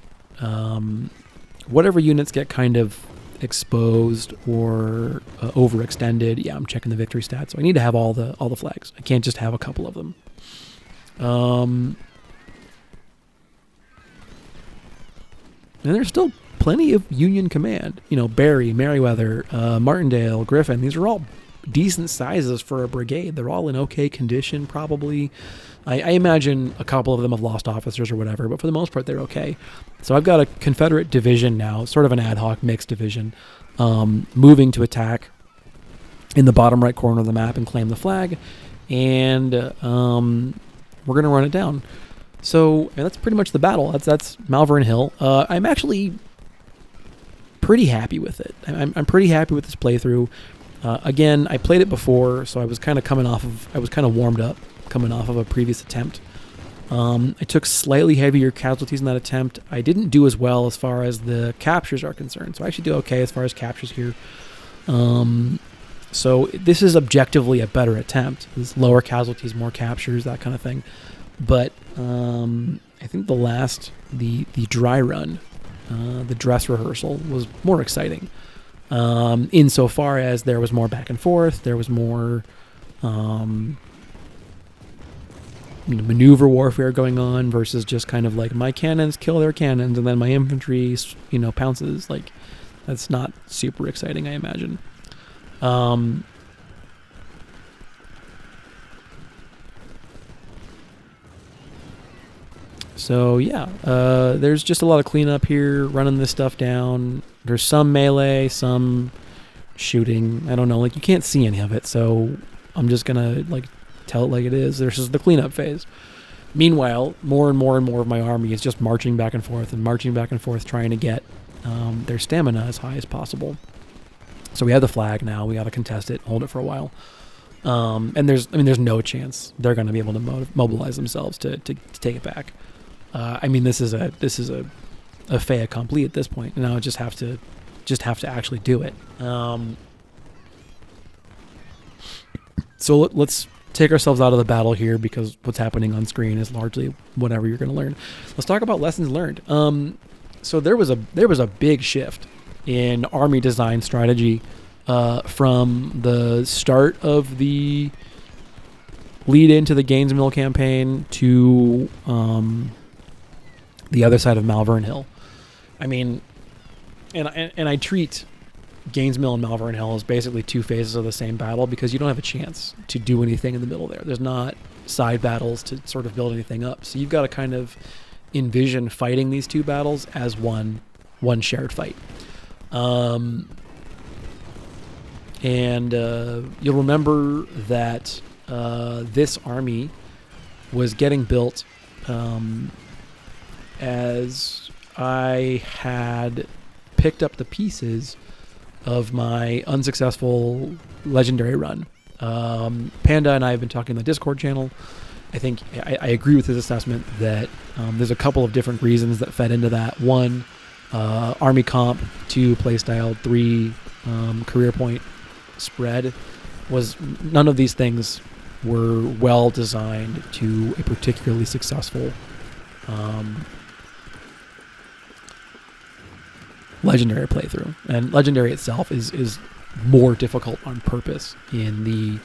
whatever units get kind of exposed or overextended. Yeah, I'm checking the victory stats. So I need to have all the flags. I can't just have a couple of them. And there's still plenty of Union command. Barry, Merriweather, Martindale, Griffin. These are all decent sizes for a brigade. They're all in okay condition, probably. I imagine a couple of them have lost officers or whatever, but for the most part, they're okay. So I've got a Confederate division now, sort of an ad hoc mixed division, moving to attack in the bottom right corner of the map and claim the flag, and we're going to run it down. So that's pretty much the battle. That's Malvern Hill. I'm actually pretty happy with it. I'm pretty happy with this playthrough. Again, I played it before, so I was kind of warmed up coming off of a previous attempt. I took slightly heavier casualties in that attempt. I didn't do as well as far as the captures are concerned, so I actually do okay as far as captures here. So this is objectively a better attempt. There's lower casualties, more captures, that kind of thing. But I think the dry run, the dress rehearsal, was more exciting. Insofar as there was more back and forth, there was more maneuver warfare going on versus just kind of like my cannons kill their cannons and then my infantry, pounces. Like, that's not super exciting, I imagine. So yeah, there's just a lot of cleanup here, running this stuff down. There's some melee, some shooting. I don't know, you can't see any of it, so I'm just gonna tell it like it is. This is the cleanup phase. Meanwhile, more and more of my army is just marching back and forth, trying to get their stamina as high as possible. So we have the flag now. We got to contest it, hold it for a while. And there's no chance they're going to be able to mobilize themselves to take it back. This is a fait accompli at this point. Now I just have to actually do it. So let's take ourselves out of the battle here, because what's happening on screen is largely whatever you're going to learn. Let's talk about lessons learned. So there was a big shift in army design strategy from the start of the lead into the Gaines Mill campaign to the other side of Malvern Hill. And I treat Gaines Mill and Malvern Hill as basically two phases of the same battle, because you don't have a chance to do anything in the middle there. There's not side battles to sort of build anything up. So you've got to kind of envision fighting these two battles as one shared fight. And you'll remember that this army was getting built as I had picked up the pieces of my unsuccessful legendary run. Panda and I have been talking on the Discord channel. I think I agree with his assessment that there's a couple of different reasons that fed into that. One, army comp. 2, playstyle. 3, career point spread. None of these things were well designed to a particularly successful legendary playthrough. And legendary itself is more difficult on purpose in the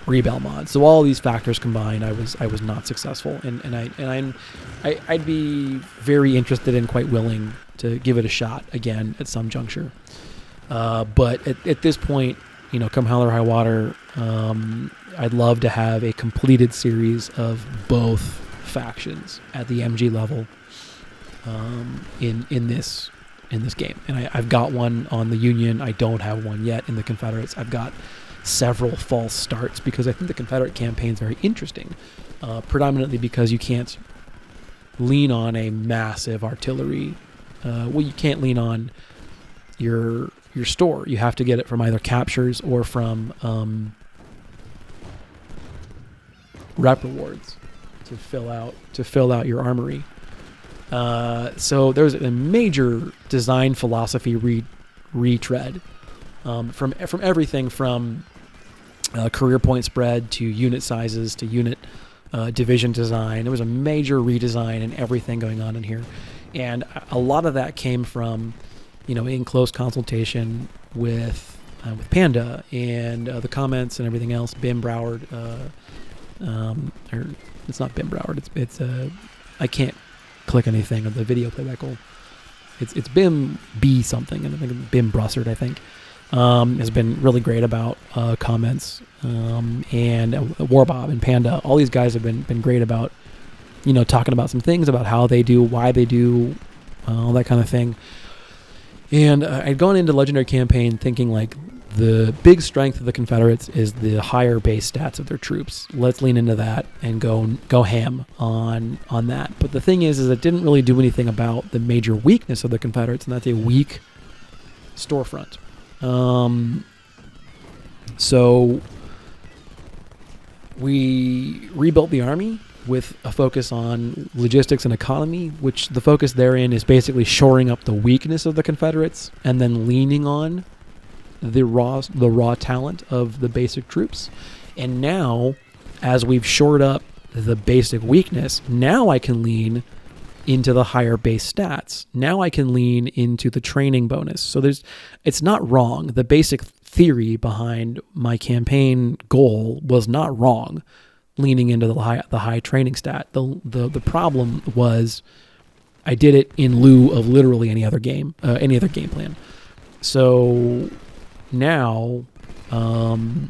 Rebel mod. So all these factors combined, I was not successful, and I'd be very interested and quite willing to give it a shot again at some juncture. But at this point, come hell or high water, I'd love to have a completed series of both factions at the MG level in this game. And I've got one on the Union. I don't have one yet in the Confederates. I've got several false starts, because I think the Confederate campaign is very interesting, predominantly because you can't lean on a massive artillery. You can't lean on your store. You have to get it from either captures or from rep rewards to fill out your armory. So there's a major design philosophy retread from everything from career point spread to unit sizes to unit division design. There was a major redesign and everything going on in here, and a lot of that came from, in close consultation with Panda and the comments and everything else. Bim Broward, or it's not Bim Broward. It's I can't click anything on the video playback goal. It's Bim B something, and I think Bim Brussard, I think, has been really great about comments, and Warbob and Panda. All these guys have been great about, talking about some things about how they do, why they do, all that kind of thing. And I'd gone into Legendary Campaign thinking like the big strength of the Confederates is the higher base stats of their troops. Let's lean into that and go ham on that. But the thing is it didn't really do anything about the major weakness of the Confederates, and that's a weak storefront. So we rebuilt the army with a focus on logistics and economy, which the focus therein is basically shoring up the weakness of the Confederates and then leaning on the raw talent of the basic troops. And now, as we've shored up the basic weakness, now I can lean into the higher base stats. Now I can lean into the training bonus. So it's not wrong. The basic theory behind my campaign goal was not wrong, leaning into the high training stat. The problem was I did it in lieu of literally any other game plan. So now we're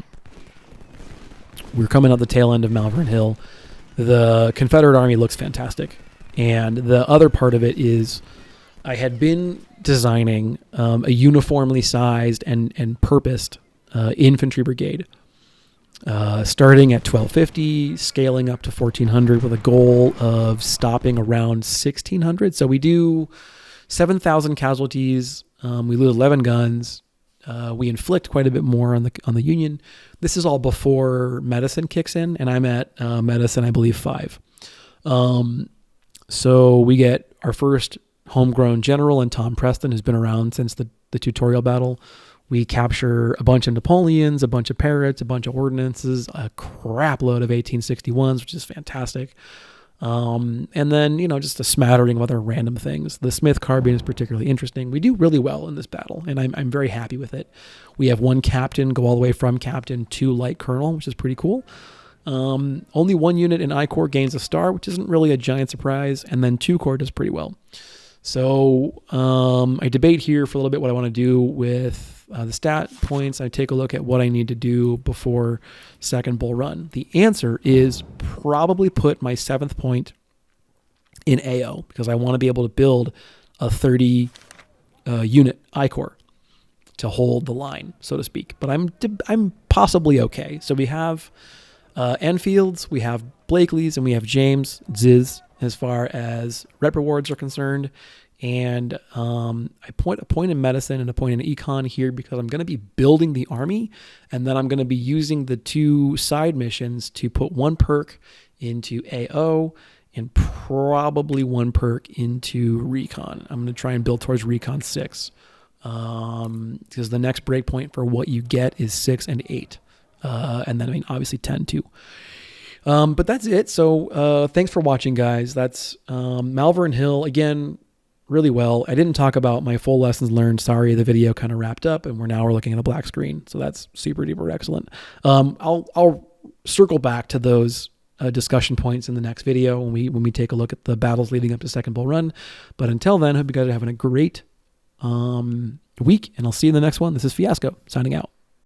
coming out the tail end of Malvern Hill. The Confederate army looks fantastic. And the other part of it is I had been designing a uniformly sized and purposed infantry brigade, starting at 1250, scaling up to 1400 with a goal of stopping around 1600. So we do 7,000 casualties. We lose 11 guns. We inflict quite a bit more on the Union. This is all before medicine kicks in, and I'm at medicine, I believe, 5. So we get our first homegrown general in Tom Preston, who's been around since the tutorial battle. We capture a bunch of Napoleons, a bunch of Parrots, a bunch of ordnances, a crap load of 1861s, which is fantastic. And then, just a smattering of other random things. The Smith carbine is particularly interesting. We do really well in this battle, and I'm very happy with it. We have one captain go all the way from captain to light colonel, which is pretty cool. Only one unit in I Corps gains a star, which isn't really a giant surprise, and then 2 Corps does pretty well. So I debate here for a little bit what I want to do with the stat points. I take a look at what I need to do before second bull run. The answer is probably put my 7th point in AO, because I want to be able to build a 30 unit I Corps to hold the line, so to speak. But I'm possibly okay. So we have Enfields, we have Blakely's, and we have James Ziz as far as rep rewards are concerned. And I point a point in medicine and a point in econ here because I'm going to be building the army, and then I'm going to be using the 2 side missions to put 1 perk into AO and probably 1 perk into recon. I'm going to try and build towards recon 6 because the next breakpoint for what you get is 6 and 8. And then, obviously 10 too. But that's it. So thanks for watching, guys. That's Malvern Hill. Again, really well. I didn't talk about my full lessons learned. Sorry, the video kind of wrapped up, and we're looking at a black screen. So that's super duper excellent. I'll circle back to those discussion points in the next video when we take a look at the battles leading up to second bull run. But until then, hope you guys are having a great week, and I'll see you in the next one. This is Fiasco signing out.